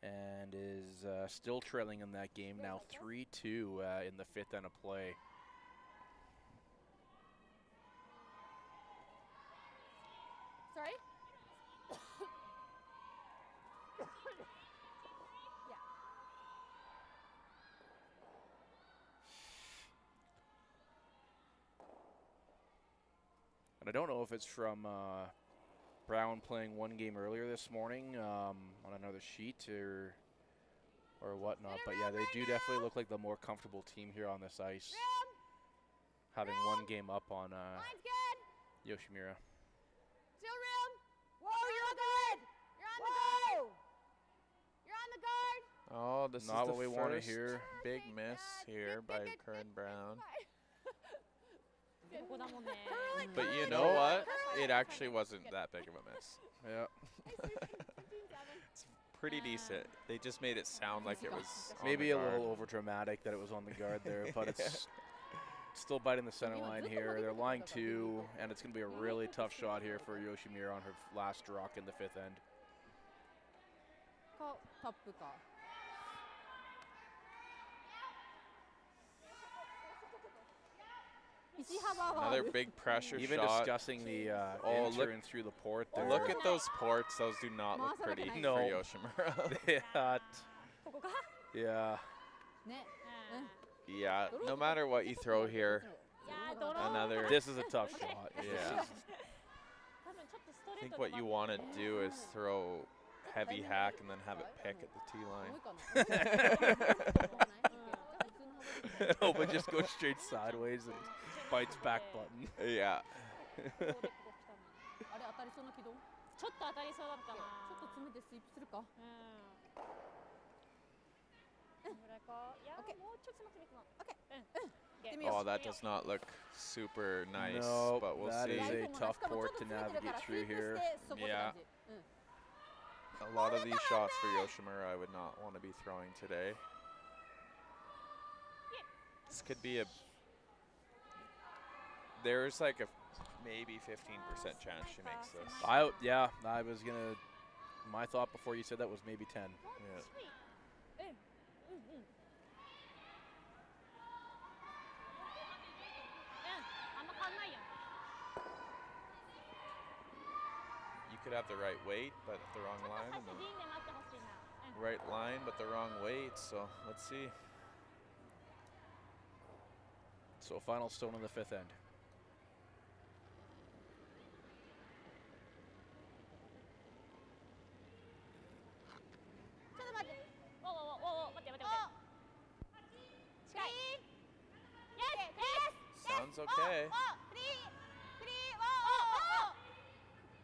Speaker 1: and is still trailing in that game now 3-2 in the 5th end of play.
Speaker 4: Sorry.
Speaker 1: And I don't know if it's from Brown playing one game earlier this morning on another sheet or whatnot. But yeah, they do definitely look like the more comfortable team here on this ice, having one game up on
Speaker 4: Line's good.
Speaker 1: Yoshimura.
Speaker 4: Still rim.
Speaker 3: Whoa, you're on the red!
Speaker 4: You're on the guard.
Speaker 3: Whoa!
Speaker 4: You're on the guard.
Speaker 2: Oh, this
Speaker 1: Not
Speaker 2: is the
Speaker 1: what we wanna
Speaker 2: first
Speaker 1: hear.
Speaker 2: big
Speaker 4: Take
Speaker 2: miss
Speaker 4: that.
Speaker 2: here
Speaker 4: Good,
Speaker 2: by
Speaker 4: good, good,
Speaker 2: Corryn
Speaker 4: good.
Speaker 2: Brown.
Speaker 5: ここだもんね。
Speaker 2: But you
Speaker 4: Curl
Speaker 2: know
Speaker 4: it,
Speaker 2: what?
Speaker 4: curl it.
Speaker 2: It actually wasn't
Speaker 4: Good.
Speaker 2: that big of a miss.
Speaker 1: Yeah.
Speaker 2: It's pretty decent. They just made it sound like it was on
Speaker 1: Maybe
Speaker 2: the
Speaker 1: a
Speaker 2: guard.
Speaker 1: little over dramatic that it was on the guard there, but it's still biting the center line here. They're line 2, and it's going to be a really tough shot here for Yoshimura on her last rock in the 5th end.
Speaker 6: かタップか。
Speaker 5: い
Speaker 2: Another big pressure
Speaker 1: Even
Speaker 2: shot.
Speaker 1: discussing the
Speaker 2: Oh, look-
Speaker 1: turn through the port there.
Speaker 2: Look at those ports. Those do not look pretty
Speaker 1: No.
Speaker 2: for Yoshimura.
Speaker 1: Yeah.
Speaker 5: ここか
Speaker 1: Yeah.
Speaker 6: ね
Speaker 2: Yeah, no matter what you throw here,
Speaker 5: いやードロー
Speaker 2: another.
Speaker 1: This is a tough shot.
Speaker 2: Yeah.
Speaker 5: 多分ちょっとスト
Speaker 2: I
Speaker 5: レー
Speaker 2: think
Speaker 5: ト
Speaker 2: what
Speaker 5: で
Speaker 2: you
Speaker 5: 待
Speaker 2: want
Speaker 5: っ
Speaker 2: to
Speaker 5: て
Speaker 2: do is throw heavy hack and then have it pick at the tee
Speaker 6: 重
Speaker 2: line.
Speaker 6: いかな
Speaker 1: Oh, but just go straight sideways and bites back button.
Speaker 2: Yeah.
Speaker 5: ここでここ来たのに
Speaker 6: あれ当たりそうな軌道
Speaker 5: ちょっと当たりそうだったな
Speaker 6: ちょっと詰めてスイープするか
Speaker 5: うんこんぐらいかいや
Speaker 6: オッケー
Speaker 5: もうちょっと詰めてみ
Speaker 6: オッケ
Speaker 5: うん
Speaker 2: Oh, that does not look super nice,
Speaker 1: No,
Speaker 2: but we'll
Speaker 1: that
Speaker 2: see.
Speaker 1: is
Speaker 6: ライ
Speaker 1: a
Speaker 6: トも
Speaker 1: tough
Speaker 6: しかも
Speaker 1: port
Speaker 6: ちょ
Speaker 1: to
Speaker 6: っと詰めてる
Speaker 1: navigate
Speaker 6: からスイ
Speaker 1: through
Speaker 6: ープ
Speaker 1: here.
Speaker 6: してそこって感じ
Speaker 2: A lot of these shots for Yoshimura I would not want to be throwing today. This could be a. There's like a maybe 15% chance she makes this.
Speaker 1: Yeah, I was gonna. My thought before you said that was maybe 10.
Speaker 5: もうちょいうんあんま変わんないよ
Speaker 2: You could have the right weight, but the wrong
Speaker 5: ちょっ
Speaker 2: line,
Speaker 5: と
Speaker 2: and
Speaker 5: 端
Speaker 2: the
Speaker 5: 陣で待ってほしいな
Speaker 2: right line, but the wrong weight. So let's see.
Speaker 1: So final stone on the fifth end.
Speaker 4: ちょっと待って
Speaker 5: お待って待って待って近い
Speaker 2: Sounds okay.
Speaker 4: フリーフリー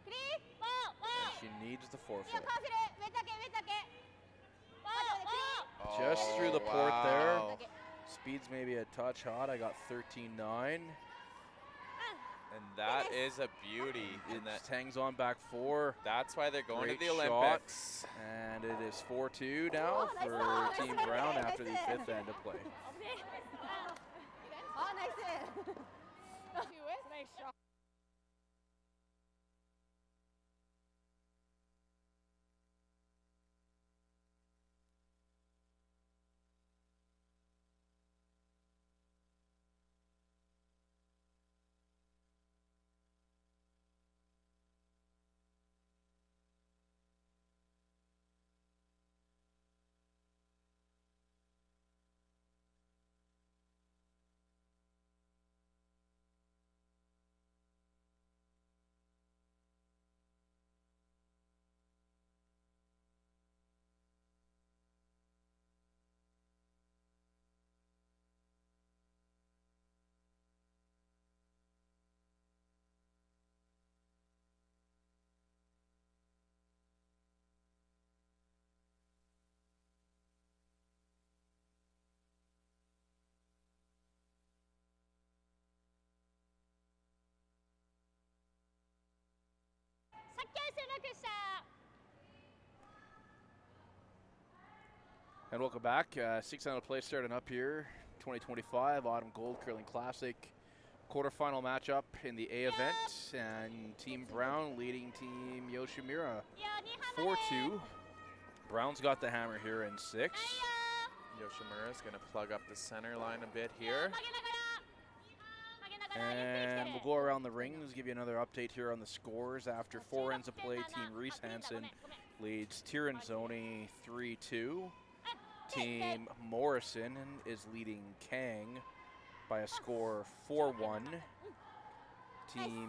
Speaker 4: フリー
Speaker 1: She needs the
Speaker 4: いや
Speaker 1: forfeit.
Speaker 4: かわせる上だけ上だけ
Speaker 1: Just through the port there.
Speaker 2: wow.
Speaker 1: Speed's maybe a touch hot. I got 13.9.
Speaker 2: And that is a beauty.
Speaker 1: It
Speaker 2: And that,
Speaker 1: just hangs on back 4.
Speaker 2: that's why they're going
Speaker 1: Great
Speaker 2: to the
Speaker 1: shot.
Speaker 2: Olympics.
Speaker 1: And it is 4-2 now
Speaker 6: Oh, nice
Speaker 1: for
Speaker 6: ball.
Speaker 1: Team
Speaker 6: Nice
Speaker 1: Brown
Speaker 6: ball.
Speaker 1: after the
Speaker 6: Nice
Speaker 1: fifth end of play.
Speaker 5: 危ね
Speaker 6: あナイス
Speaker 5: Nice shot.
Speaker 1: And welcome back. 6th end of play starting up here. 2025 Autumn Gold Curling Classic quarterfinal matchup in the A event. And Team Brown leading Team Yoshimura 4-2. Brown's got the hammer here in 6.
Speaker 2: Yoshimura is going to plug up the center line a bit here.
Speaker 1: And we'll go around the rings, give you another update here on the scores. After 4 ends of play, Team Reese Hansen leads Tiranzoni 3-2. Team Morrison is leading Kang by a score 4-1. Team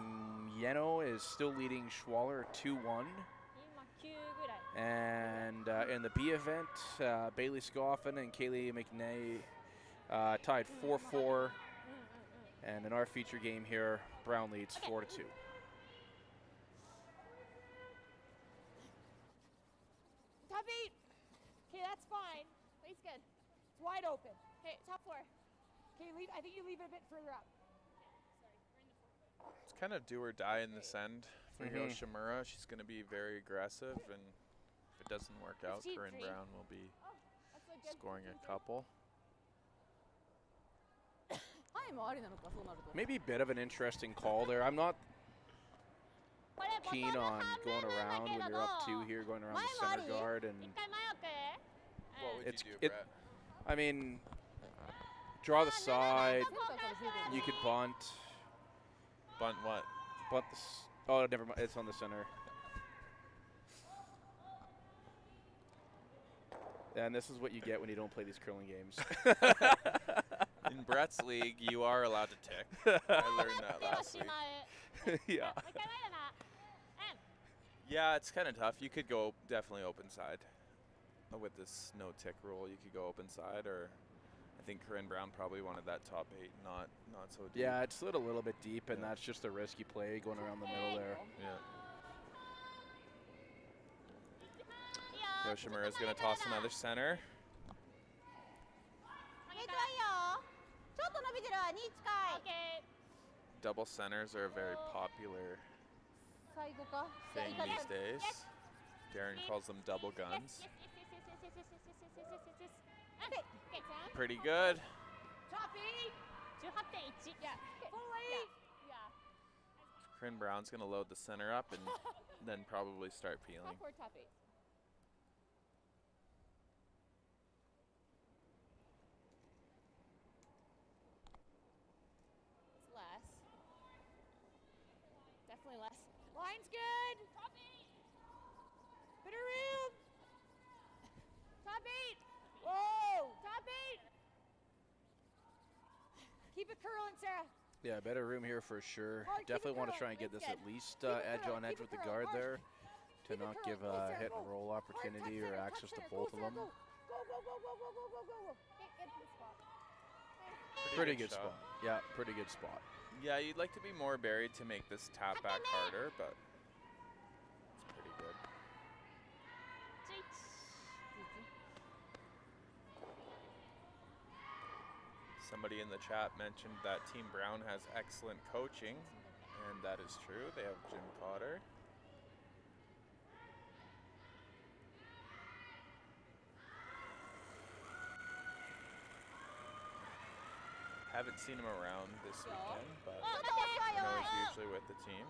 Speaker 1: Yeno is still leading Schwaller 2-1.
Speaker 5: 今9ぐらい
Speaker 1: And in the B event, Bailey Scoffin and Kaylee McNay tied 4-4. And in our feature game here, Brown leads 4-2.
Speaker 3: Top 8. Okay, that's fine.
Speaker 4: It's good.
Speaker 3: It's wide open.
Speaker 4: Okay, top 4.
Speaker 3: Okay, I think you leave it a bit further up.
Speaker 2: It's kind of do or die in this end for
Speaker 1: Mhm.
Speaker 2: Yoshimura. She's going to be very aggressive, and if it doesn't work out,
Speaker 4: 15-3.
Speaker 2: Corryn Brown will be
Speaker 4: That's a good
Speaker 2: scoring a couple.
Speaker 6: はいもありなのかそうなると
Speaker 1: Maybe a bit of an interesting call there. I'm not
Speaker 4: これボトム
Speaker 1: keen on
Speaker 4: 半分
Speaker 1: going
Speaker 4: なんだ
Speaker 1: around
Speaker 4: け
Speaker 1: when
Speaker 4: ど
Speaker 1: you're up 2 here, going around the center guard. And
Speaker 4: 一回前奥
Speaker 2: What would
Speaker 1: It's-
Speaker 2: you do,
Speaker 1: it-
Speaker 2: Brett?
Speaker 1: I mean, Draw the side. You could bunt.
Speaker 7: Bunt what?
Speaker 1: Bunt this. Oh, never mind. It's on the center. And this is what you get when you don't play these curling games.
Speaker 7: In Brett's league, you are allowed to tick. I learned that last week.
Speaker 1: Yeah.
Speaker 7: Yeah, it's kind of tough. You could go definitely open side. With this no tick rule, you could go open side, or I think Corryn Brown probably wanted that top 8, not so deep.
Speaker 1: Yeah, it slid a little bit deep, and
Speaker 7: Yeah.
Speaker 1: that's just a risky play going around the middle there.
Speaker 7: Yeah. Yoshimura is going to toss another center.
Speaker 4: ゲートはいいよちょっと伸びてるわ2近い
Speaker 7: Double centers are a very popular
Speaker 6: 最後か
Speaker 7: thing these days. Darren calls them double guns. Pretty good.
Speaker 3: Toppy.
Speaker 5: 18.1
Speaker 3: Yeah. Fully.
Speaker 7: Corryn Brown's going to load the center up and then probably start peeling.
Speaker 6: Top or top 8? It's less. Definitely less.
Speaker 3: Line's good. Bit of room. Top 8. Whoa. Top 8. Keep it curling, Sarah.
Speaker 1: Yeah, better room here for sure.
Speaker 3: Hard, keep it
Speaker 1: Definitely want to
Speaker 3: curling.
Speaker 1: try and get
Speaker 3: That's
Speaker 1: this
Speaker 3: good.
Speaker 1: at least
Speaker 3: Keep it
Speaker 1: edge
Speaker 3: curling,
Speaker 1: on edge
Speaker 3: keep
Speaker 1: with
Speaker 3: it
Speaker 1: the
Speaker 3: curling,
Speaker 1: guard
Speaker 3: hard.
Speaker 1: there to
Speaker 3: Keep it
Speaker 1: not
Speaker 3: curling.
Speaker 1: give
Speaker 3: Go,
Speaker 1: a
Speaker 3: Sarah,
Speaker 1: hit
Speaker 3: go.
Speaker 1: and roll
Speaker 3: Hard,
Speaker 1: opportunity
Speaker 3: touch
Speaker 1: or
Speaker 3: center,
Speaker 1: access
Speaker 3: touch
Speaker 1: to
Speaker 3: center.
Speaker 1: both
Speaker 3: Go,
Speaker 1: of them.
Speaker 3: Sarah, go. Go. Get to the spot.
Speaker 1: Pretty good spot. Yeah, pretty good spot.
Speaker 7: Yeah, you'd like to be more buried to make this tap back harder, but it's pretty good. Somebody in the chat mentioned that Team Brown has excellent coaching, and that is true. They have Jim Cotter. Haven't seen him around this weekend, but I know he's usually with the team.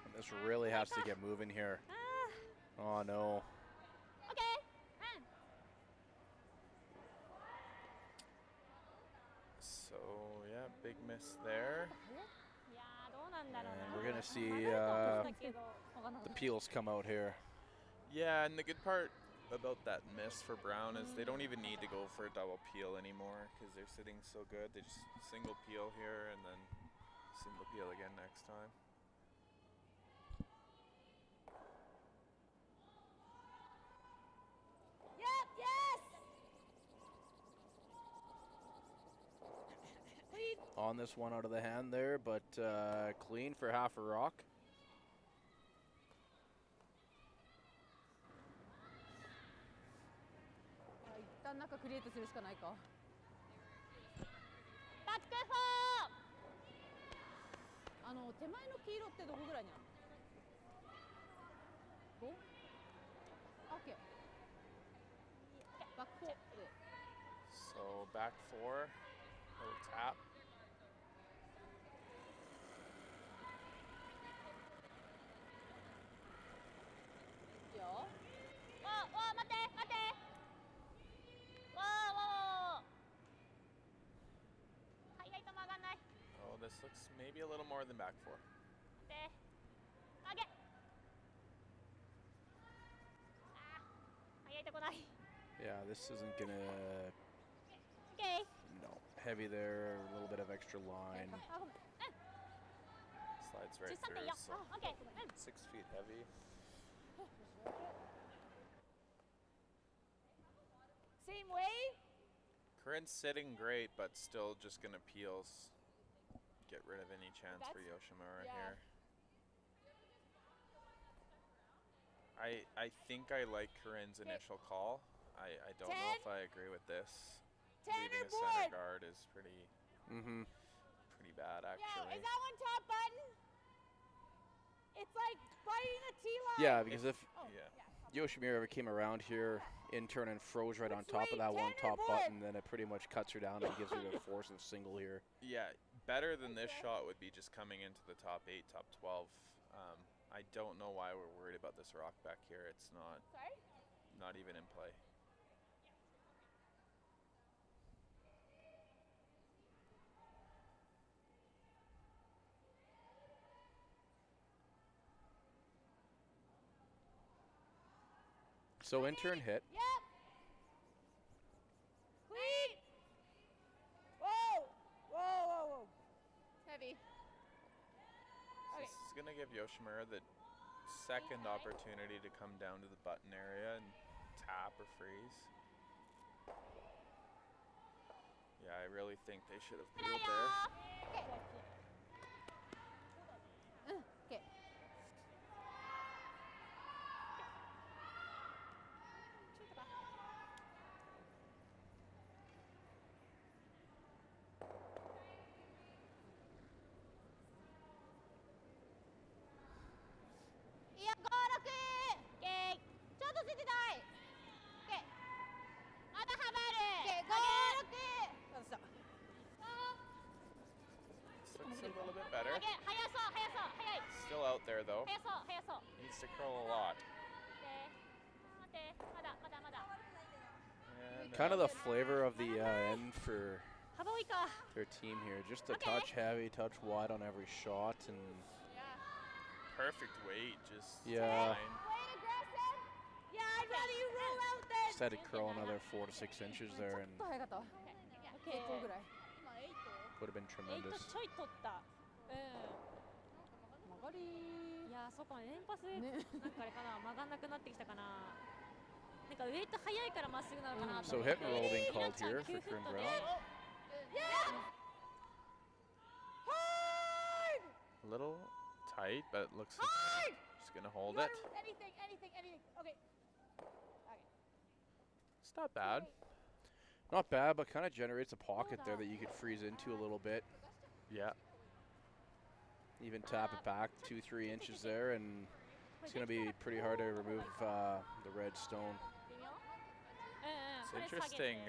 Speaker 1: And this really has to get moving here. Oh no.
Speaker 7: So yeah, big miss there.
Speaker 1: And we're going to see the peels come out here.
Speaker 7: Yeah, and the good part about that miss for Brown is they don't even need to go for a double peel anymore because they're sitting so good. They just single peel here and then single peel again next time.
Speaker 3: Yep, yes. Clean.
Speaker 1: On this one out of the hand there, but clean for half a rock.
Speaker 6: 一旦中クリエイトするしかないか。手前の黄色ってどこぐらいにあるの？ 5？ オッケー。バック4で。
Speaker 7: So back 4, little tap. Oh, this looks maybe a little more than back 4.
Speaker 1: Yeah, this isn't going to... No, heavy there, a little bit of extra line.
Speaker 7: Slides right through, so 6 feet heavy.
Speaker 3: Same way.
Speaker 7: Corryn's sitting great, but still just going to peels. Get rid of any chance for Yoshimura here. I think I like Corryn's initial call. I don't know if I agree with this. Leaving a center guard is pretty bad, actually.
Speaker 3: Yeah, is that one top button? It's like biting the T-line.
Speaker 1: Yeah, because if
Speaker 7: Yeah.
Speaker 1: Yoshimura ever came around here in turn and froze right on top of that one top button, then it pretty much cuts her down and gives her the force of single here.
Speaker 7: Yeah, better than this shot would be just coming into the top 8, top 12. I don't know why we're worried about this rock back here. It's not even in play.
Speaker 1: So intern hit.
Speaker 3: Yep. Clean. Whoa. Whoa, whoa, whoa.
Speaker 6: Heavy.
Speaker 7: This is going to give Yoshimura the second opportunity to come down to the button area and tap or freeze. Yeah, I really think they should have peeled there.
Speaker 6: Okay.
Speaker 4: Iya, go, Rocky! Okay. ちょっとついてたい。Okay. またはまる。Okay, go, Rocky!
Speaker 6: 外した。
Speaker 7: This looks a little bit better.
Speaker 4: 速そう、速そう、速い。
Speaker 7: Still out there though.
Speaker 4: 速そう、速そう。
Speaker 7: Needs to curl a lot.
Speaker 4: 待って、まだ、まだ、まだ。
Speaker 7: And
Speaker 1: Kind of the flavor of the end for
Speaker 4: 幅多いか。
Speaker 1: their team here. Just a touch heavy, touch wide on every shot, and
Speaker 7: perfect weight, just
Speaker 1: Yeah.
Speaker 7: fine.
Speaker 3: Wait, aggressive. Yeah, I'd rather you roll out then.
Speaker 1: just had to curl another 4 to 6 inches there, and
Speaker 6: ちょっと早かったわ。
Speaker 4: Okay.
Speaker 6: 結構ぐらい。
Speaker 1: would have been
Speaker 5: 8
Speaker 1: tremendous.
Speaker 5: ちょい取った
Speaker 6: 曲がり
Speaker 5: いやーそうかも連発で、
Speaker 6: ね。
Speaker 5: なんかあれかな曲がんなくなってきたかななんかウェイト速いからまっすぐなのかなと
Speaker 1: So
Speaker 5: 思っ
Speaker 1: hit
Speaker 5: て
Speaker 1: and roll being
Speaker 5: ひな
Speaker 1: called
Speaker 5: ちゃん
Speaker 1: here
Speaker 5: 9
Speaker 1: for
Speaker 5: フ
Speaker 1: Corryn
Speaker 5: ットで
Speaker 1: Brown.
Speaker 3: Hard.
Speaker 7: A little tight, but it looks like
Speaker 3: Hard.
Speaker 7: just gonna hold
Speaker 3: You
Speaker 7: it.
Speaker 3: gotta- Anything, anything, anything. Okay.
Speaker 7: It's not bad.
Speaker 1: Not bad, but kind of generates a pocket there that you could freeze into a little bit.
Speaker 7: Yeah.
Speaker 1: Even tap it back 2-3 inches there, and it's going to be pretty hard to remove the red stone.
Speaker 7: It's
Speaker 5: これ下げて
Speaker 7: interesting.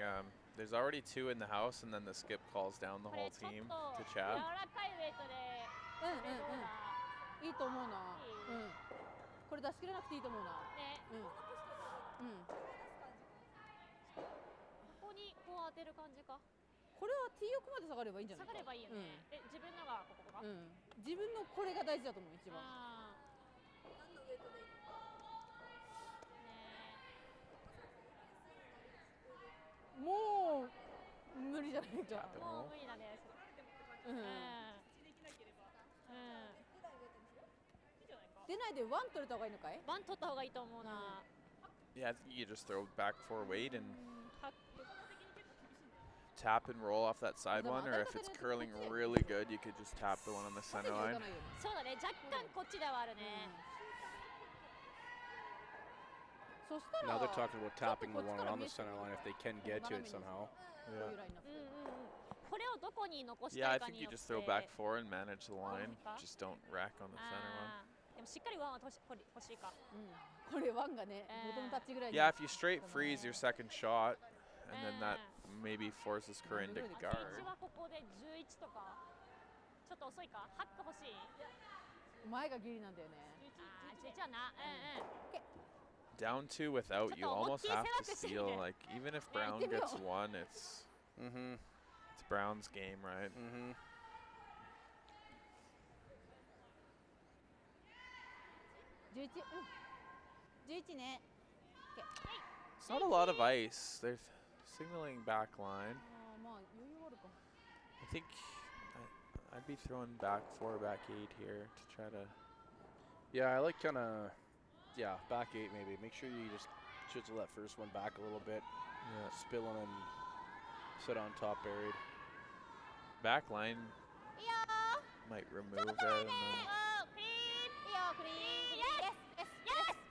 Speaker 7: There's already 2 in the house, and then the skip calls down the
Speaker 5: こ
Speaker 7: whole
Speaker 5: れちょっ
Speaker 7: team
Speaker 5: と
Speaker 7: to
Speaker 5: 柔
Speaker 7: Chad.
Speaker 5: らかいウェイトで
Speaker 6: うんうん
Speaker 5: これどうだ
Speaker 6: うん。いいと思うな。うん。これ出し切らなくていいと思うな。
Speaker 5: ね
Speaker 6: うん。うん。
Speaker 5: ここにこう当てる感じか
Speaker 6: これは T 奥まで下がればいいんじゃないか。
Speaker 5: 下がればいいよね、自分のがここか、
Speaker 6: うん。自分のこれが大事だと思う一番。
Speaker 5: あ
Speaker 6: もう無理じゃないじゃん。
Speaker 5: ーもう無理だね
Speaker 6: うん。出ないでワン取れた方がいいのかい？
Speaker 5: ワン取った方がいいと思うな、
Speaker 7: Yeah, I think you just throw back 4 weight and
Speaker 5: は
Speaker 7: tap and roll off that side one, or if it's curling really good, you could just tap the one on the
Speaker 6: 縦
Speaker 7: center
Speaker 6: にはいか
Speaker 7: line.
Speaker 6: ないよね。
Speaker 5: そうだね若干こっちではあるね、
Speaker 6: そしたら
Speaker 1: Now they're talking about tapping the
Speaker 6: ちょっとこっち
Speaker 1: one
Speaker 6: から
Speaker 1: on
Speaker 6: 見
Speaker 1: the
Speaker 6: えてる
Speaker 1: center line if they can get to it somehow.
Speaker 6: こういうラインになってる
Speaker 5: これをどこに残し
Speaker 7: Yeah,
Speaker 5: た
Speaker 7: I
Speaker 5: いか
Speaker 7: think
Speaker 5: に
Speaker 7: you
Speaker 5: よって
Speaker 7: just throw back 4 and manage the line.
Speaker 5: Okay.
Speaker 7: Just don't rack on the center one.
Speaker 5: あーでもしっかりワンは欲しいか
Speaker 6: これワンがね、ボトムタッチぐらいに。
Speaker 7: Yeah, if you straight freeze your second shot, and then that maybe forces Corryn to
Speaker 5: 11
Speaker 7: guard.
Speaker 5: はここで11とかちょっと遅いか8個欲しい
Speaker 6: 前がギリなんだよね。
Speaker 5: あー11はな
Speaker 7: Down 2 without, you almost have to steal. Like, even if Brown
Speaker 6: give me
Speaker 7: gets
Speaker 6: a-
Speaker 7: 1, it's
Speaker 1: Mm-hmm.
Speaker 7: it's Brown's game, right?
Speaker 1: Mm-hmm.
Speaker 6: 11、11ね。
Speaker 7: It's not a lot of ice. They're signaling back line.
Speaker 6: あーまあ余裕あるか。
Speaker 7: I think I'd be throwing back 4, back 8 here to try to.
Speaker 1: Yeah, I like kind of, back 8 maybe. Make sure you just chisel that first one back a little bit.
Speaker 7: Yeah.
Speaker 1: Spilling and sit on top buried.
Speaker 7: Back line
Speaker 4: いいよ
Speaker 7: might remove it. And then
Speaker 4: いいよクリーンイエスイエスイ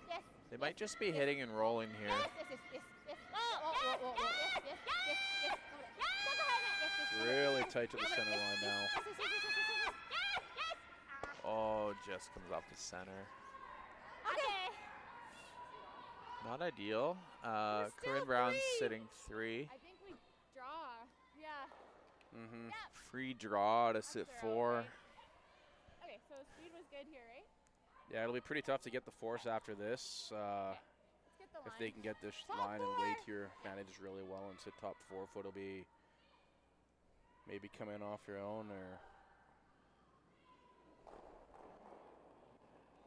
Speaker 4: エス
Speaker 7: they might just be hitting and rolling here.
Speaker 4: イエスイエスイエスイエスイエスおおおおイエスイエスイエスイエスイエスちょっと早めイエスイエス
Speaker 1: Really tight to the center line now.
Speaker 7: Oh, just comes off the center. Not ideal.
Speaker 3: We're still
Speaker 7: Corryn Brown's
Speaker 3: 3.
Speaker 7: sitting 3.
Speaker 3: I think we draw. Yeah.
Speaker 1: Mm-hmm.
Speaker 7: Free draw to sit
Speaker 5: That's
Speaker 7: 4.
Speaker 5: right. Okay, so speed was good here, right?
Speaker 1: Yeah, it'll be pretty tough to get the force after this.
Speaker 5: Let's get the
Speaker 1: If
Speaker 5: line.
Speaker 1: they can get this
Speaker 3: Top
Speaker 1: line and
Speaker 3: 4.
Speaker 1: weight here managed really well and sit top 4 foot, it'll be maybe coming off your own or.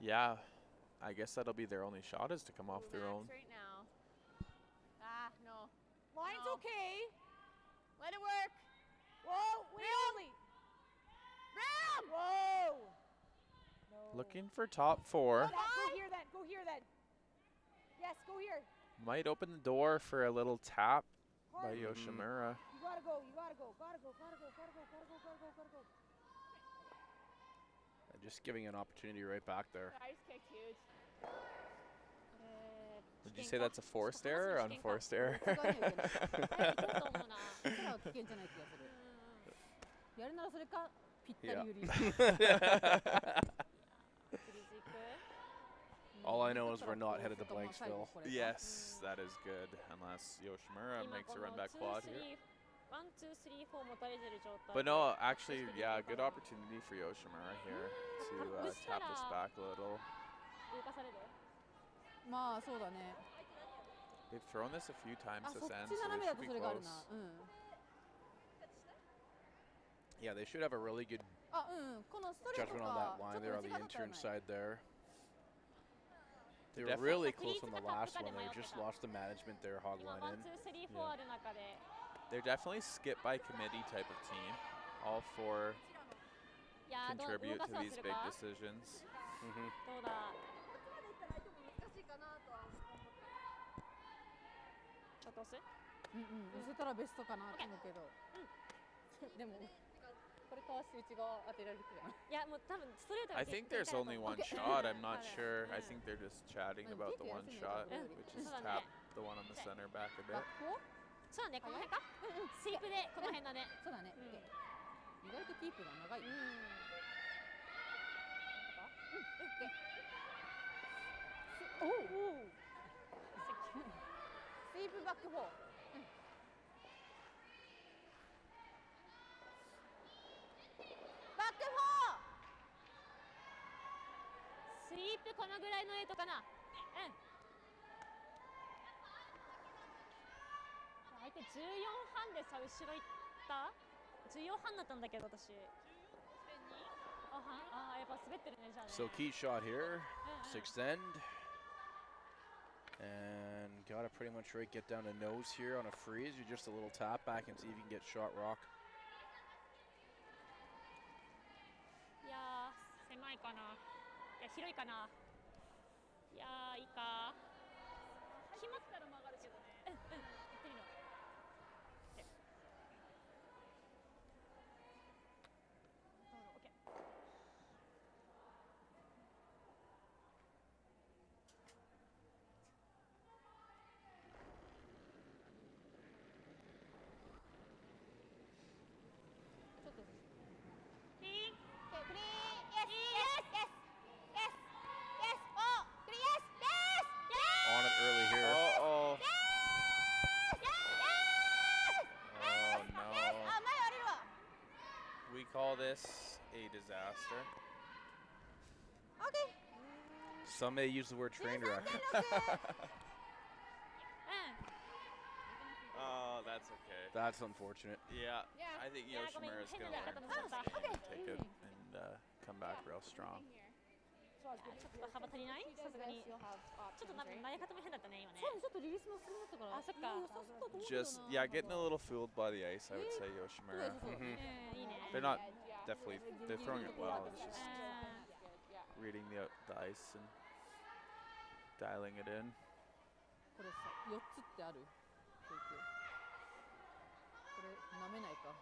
Speaker 7: Yeah, I guess that'll be their only shot is to come off their own.
Speaker 5: Right now. No.
Speaker 3: Line's
Speaker 5: No.
Speaker 3: okay.
Speaker 5: Let it work.
Speaker 3: Whoa, wait only. Whoa. No.
Speaker 7: Looking for top 4.
Speaker 3: Go here then. Go here then. Yes, go here.
Speaker 7: Might open the door for a little tap by
Speaker 3: Hard.
Speaker 7: Yoshimura.
Speaker 3: You gotta go. You gotta go. Gotta go. Gotta go. Gotta go. Gotta go. Gotta go. Gotta go.
Speaker 1: And just giving an opportunity right back there.
Speaker 5: I just kicked huge.
Speaker 7: Would you say that's a forced error or unforced error?
Speaker 6: そこはね受けないそれは危険じゃない気がするやるならそれかぴったり売り
Speaker 1: All I know is we're not headed to Blanksville.
Speaker 7: Yes, that is good. Unless Yoshimura makes a run back quad here.
Speaker 5: 1, 2, 3, 4持たれてる状態
Speaker 7: But no, actually, yeah, good opportunity for Yoshimura here to tap this back a little.
Speaker 5: 動かされる
Speaker 6: まあそうだね
Speaker 7: They've thrown this a few times
Speaker 6: あそ
Speaker 7: this
Speaker 6: っ
Speaker 7: end,
Speaker 6: ち
Speaker 7: so
Speaker 6: 斜
Speaker 7: they
Speaker 6: めだ
Speaker 7: should
Speaker 6: と
Speaker 7: be
Speaker 6: それがある
Speaker 7: close.
Speaker 6: なうん
Speaker 1: Yeah, they should have a really good
Speaker 6: あうんこのストレート
Speaker 1: judgment
Speaker 6: か
Speaker 1: on that
Speaker 6: ちょ
Speaker 1: line
Speaker 6: っと
Speaker 1: there on
Speaker 6: 短
Speaker 1: the
Speaker 6: かったら
Speaker 1: intern
Speaker 6: ない
Speaker 1: side there. They were
Speaker 7: Definitely.
Speaker 1: really close on the last one. They just lost the management there, hog
Speaker 5: 今
Speaker 1: line
Speaker 5: 1, 2, 3,
Speaker 1: in.
Speaker 5: 4ある中で
Speaker 7: They're definitely skip by committee type of team. All 4
Speaker 5: いやーどう
Speaker 7: contribute
Speaker 5: 動か
Speaker 7: to
Speaker 5: すは
Speaker 7: these
Speaker 5: する
Speaker 7: big
Speaker 5: か
Speaker 7: decisions.
Speaker 1: Mm-hmm.
Speaker 5: どうだちょっと押す
Speaker 6: うんうん寄せたらベストかなと思うけどでもこれかわして内側当てられるかない
Speaker 5: やもう多分ストレートが
Speaker 7: I think there's only one shot. I'm not sure. I think they're just chatting
Speaker 6: Mm.
Speaker 7: about the one shot,
Speaker 6: Mm.
Speaker 7: which is
Speaker 5: Mm.
Speaker 7: tap the one on the center back a
Speaker 6: バッ
Speaker 7: bit.
Speaker 6: クを
Speaker 5: そうだねこの辺かスイープでこの辺だね
Speaker 6: そうだね、
Speaker 5: うん
Speaker 6: OK 意外とキープが長い、
Speaker 5: うん
Speaker 6: おおスイープバック4、バック
Speaker 5: スイープこのぐらいのエイトかな相手14半でさ後ろ行った14半だったんだけど私やっぱ滑ってるねじゃあね
Speaker 1: So key shot here,
Speaker 5: うんうん
Speaker 1: sixth end. And gotta pretty much right get down to nose here on a freeze. You're just a little tap back and see if you can get shot rock.
Speaker 5: いやー狭いかないや広いかないやーいいか決まったら曲がるけどね行ってみろオッケー
Speaker 6: ちょっと
Speaker 5: ピーン
Speaker 4: Okay, clean. Yes, yes, yes, yes, yes. Oh, clean. Yes, yes, yes,
Speaker 1: On it early here.
Speaker 7: Uh-oh.
Speaker 4: yes,
Speaker 7: Oh, no.
Speaker 4: yes. あ、前降りるわ。
Speaker 7: We call this a disaster.
Speaker 4: Okay.
Speaker 1: Some may use the word train wreck.
Speaker 7: Oh, that's okay.
Speaker 1: That's unfortunate.
Speaker 7: Yeah,
Speaker 5: Yeah.
Speaker 7: I think
Speaker 5: Yeah, go
Speaker 7: Yoshimura's
Speaker 5: ahead.
Speaker 7: going to
Speaker 5: Hey,
Speaker 7: learn
Speaker 5: yeah,
Speaker 7: from this
Speaker 5: okay.
Speaker 7: game and take it and come back real strong.
Speaker 5: ちょっと幅足りないさすがにちょっとなんか投げ方も変だったね今ね
Speaker 6: そうちょっとリリースも少なかったから
Speaker 5: あそっか
Speaker 6: 良さそうだと思うけどな
Speaker 7: Just, yeah, getting a little fooled by the ice, I would say, Yoshimura.
Speaker 6: そうだね
Speaker 5: いいね
Speaker 7: They're not definitely, they're throwing it well. It's just
Speaker 5: あ
Speaker 7: reading the ice and dialing it in.
Speaker 6: これさ4つってあるこれ舐めないか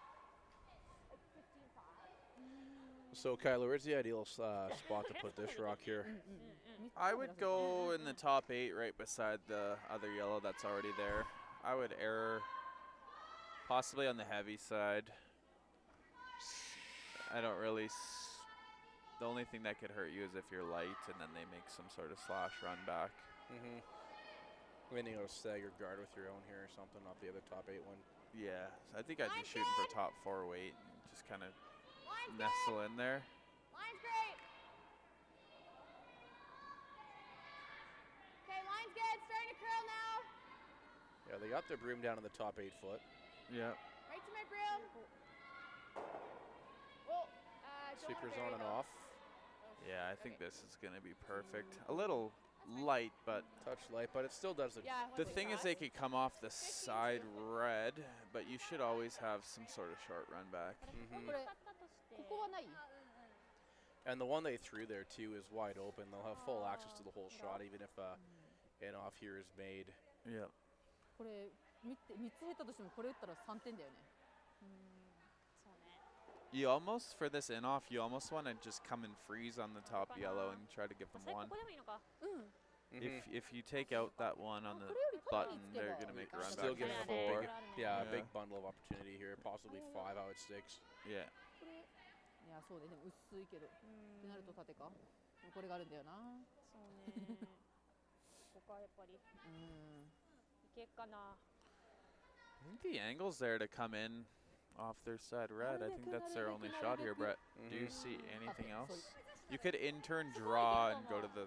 Speaker 1: So Kyler, where's the ideal spot to put this rock here?
Speaker 7: I would go in the top 8 right beside the other yellow that's already there. I would err possibly on the heavy side. I don't really... The only thing that could hurt you is if you're light and then they make some sort of slash run back.
Speaker 1: Mm-hmm. Maybe you know, stagger guard with your own here or something, not the other top 8 one.
Speaker 7: Yeah, I think I'd be shooting for top 4 weight and just kind of nestle in there.
Speaker 4: Line's great. Okay, line's good. Starting to curl now.
Speaker 1: Yeah, they got their broom down in the top 8 foot.
Speaker 7: Yeah.
Speaker 4: Right to my broom. Well,
Speaker 1: Sweepers on and off.
Speaker 7: Yeah, I think this is going to be perfect. A little light, but
Speaker 1: Touch light, but it still does the
Speaker 6: Yeah,
Speaker 7: the thing is they could come off the side red, but you should always have some sort of short run back.
Speaker 6: これここはない
Speaker 1: And the one they threw there too is wide open. They'll have full access to the whole shot, even if an off here is made.
Speaker 7: Yeah.
Speaker 6: これ3つ減ったとしてもこれ打ったら3点だよね
Speaker 7: You almost, for this in-off, you almost want to just come and freeze on the top yellow and try to give them
Speaker 5: こ
Speaker 7: one.
Speaker 5: こでもいいのか
Speaker 7: If you take out that one on the button, they're going to make a run
Speaker 1: Still
Speaker 7: back.
Speaker 1: give them a
Speaker 5: Yeah.
Speaker 1: big,
Speaker 5: Yeah.
Speaker 1: a big bundle of opportunity here. Possibly 5 out of 6.
Speaker 7: Yeah.
Speaker 6: これいやそうででも薄いけどってなると縦かでもこれがあるんだよな
Speaker 5: そうねここはやっぱりいけっかな
Speaker 7: I think the angle's there to come in off their side red. I think that's their only shot here, Brett. Do you see anything else? You could in turn draw and go to the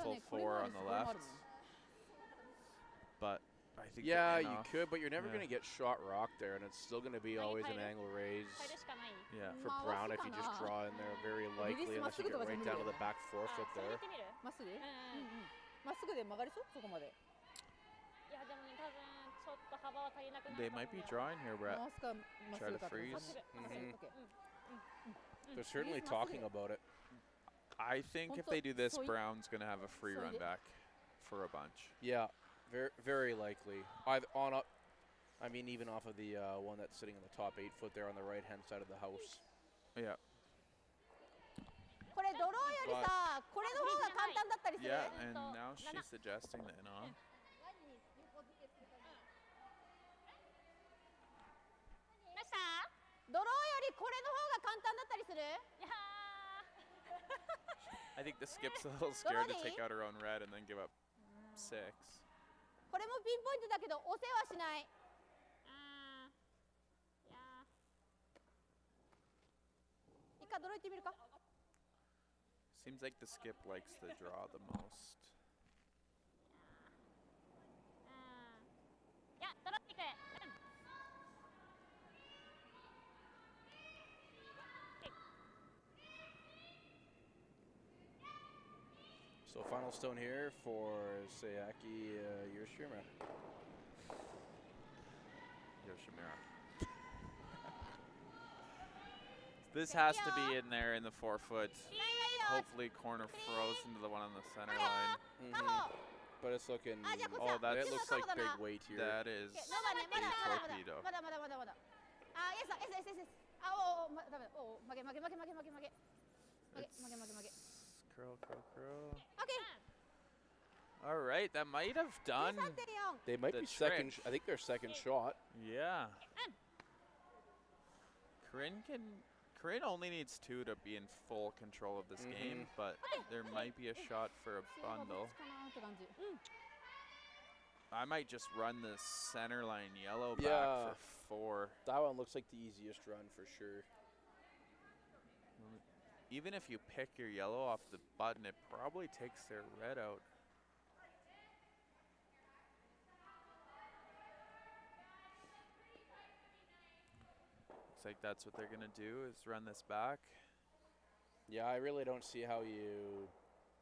Speaker 7: full 4 on the left. But I think
Speaker 1: Yeah,
Speaker 7: the
Speaker 1: you
Speaker 7: in-off-
Speaker 1: could, but you're never
Speaker 7: yeah.
Speaker 1: going to get shot rock there, and it's still going to be always an angle raise
Speaker 5: 入るしかない
Speaker 7: Yeah.
Speaker 1: for Brown if you just draw in there. Very likely, unless you get right down to the back 4 foot
Speaker 5: それ
Speaker 1: there.
Speaker 5: やってみる
Speaker 6: まっすぐ
Speaker 5: うん
Speaker 6: まっすぐで曲がりそうそこまで
Speaker 5: いやでもね多分ちょっと幅は足りなくなる
Speaker 7: They
Speaker 5: と思う
Speaker 7: might be
Speaker 5: よ
Speaker 7: drawing here, Brett.
Speaker 6: 回すかまっすぐかって
Speaker 7: Try to freeze.
Speaker 6: まっすぐオッケー
Speaker 1: They're certainly talking about it.
Speaker 7: I think if they do this,
Speaker 6: So-
Speaker 7: Brown's going to have a free
Speaker 6: so
Speaker 7: run
Speaker 6: you-
Speaker 7: back for a bunch.
Speaker 1: Yeah, very likely. I've on up. I mean, even off of the one that's sitting in the top 8 foot there on the right-hand side of the house.
Speaker 7: Yeah.
Speaker 4: これドローよりさ、これの方が簡単だったりする。
Speaker 7: Yeah, and now she's suggesting the in-off.
Speaker 5: ました
Speaker 4: ドローよりこれの方が簡単だったりする。
Speaker 5: いや
Speaker 7: I think the skip's a little scared to take out her own red and then give up 6.
Speaker 4: これもピンポイントだけど押せはしない。
Speaker 5: いや
Speaker 4: 一回ドロー行ってみるか。
Speaker 7: Seems like the skip likes the draw the most.
Speaker 5: いやドロップいく
Speaker 1: So final stone here for Sayaka Yoshimura.
Speaker 7: Yoshimura. This has to be in there in the 4 foot. Hopefully corner froze into the one on the center line.
Speaker 1: But it's looking.
Speaker 7: Oh, that's
Speaker 1: it looks like big weight here.
Speaker 7: that is
Speaker 4: まだね、まだ
Speaker 7: a
Speaker 4: まだ
Speaker 7: torpedo.
Speaker 4: まだまだまだまだ。あ、イエスイエスイエスイエス。あ、おお、ダメだ。おお、負け負け負け負け負け負け。負け負け負け負け。
Speaker 7: Curl, curl, curl.
Speaker 4: オッケ
Speaker 7: All right, that might have
Speaker 4: ー。
Speaker 7: done.
Speaker 4: 13.4。
Speaker 1: They might
Speaker 7: The
Speaker 1: be second.
Speaker 7: trick.
Speaker 1: I think their second shot.
Speaker 7: Yeah. Corryn only needs 2 to be in full control of this game, but there might be a shot for a
Speaker 6: どっ
Speaker 7: bundle.
Speaker 6: ちかなって感じ
Speaker 7: I might just run the center line yellow
Speaker 1: Yeah.
Speaker 7: back for 4.
Speaker 1: That one looks like the easiest run for sure.
Speaker 7: Even if you pick your yellow off the button, it probably takes their red out. Looks like that's what they're going to do, is run this back.
Speaker 1: Yeah, I really don't see how you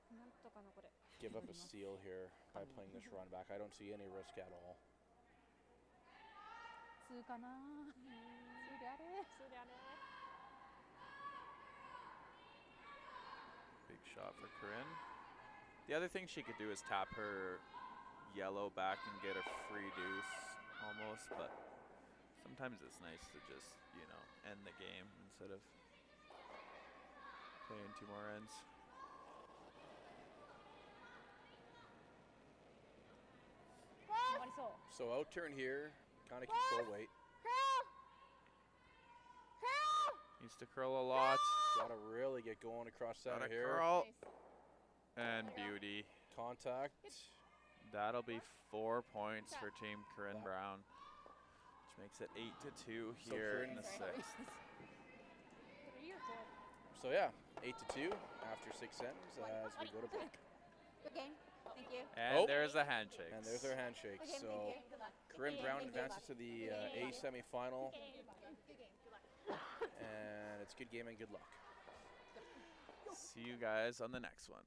Speaker 5: なんとかのこれ
Speaker 1: give up a steal here by playing this run back. I don't see any risk at all.
Speaker 6: 2かな2であれ
Speaker 5: 普通であれ
Speaker 7: Big shot for Corryn. The other thing she could do is tap her yellow back and get a free deuce almost, but sometimes it's nice to just, end the game instead of playing 2 more ends.
Speaker 1: So out turn here, kind of control weight.
Speaker 7: Needs to curl a lot.
Speaker 1: Got to really get going across center
Speaker 7: Gotta
Speaker 1: here.
Speaker 7: curl. And beauty.
Speaker 1: Contact.
Speaker 7: That'll be 4 points for Team Corryn Brown, which makes it 8-2
Speaker 1: So
Speaker 7: here
Speaker 1: Corryn-
Speaker 7: in the 6th.
Speaker 3: 3 or 4?
Speaker 1: So yeah, 8-2 after 6 sets as we go to break.
Speaker 3: Good game. Thank you.
Speaker 7: And
Speaker 1: Oh.
Speaker 7: there's the handshakes.
Speaker 1: And there's our handshakes.
Speaker 3: Okay,
Speaker 1: So
Speaker 3: thank you.
Speaker 1: Corryn Brown advances to the A semifinal, and it's good game and good luck.
Speaker 7: See you guys on the next one.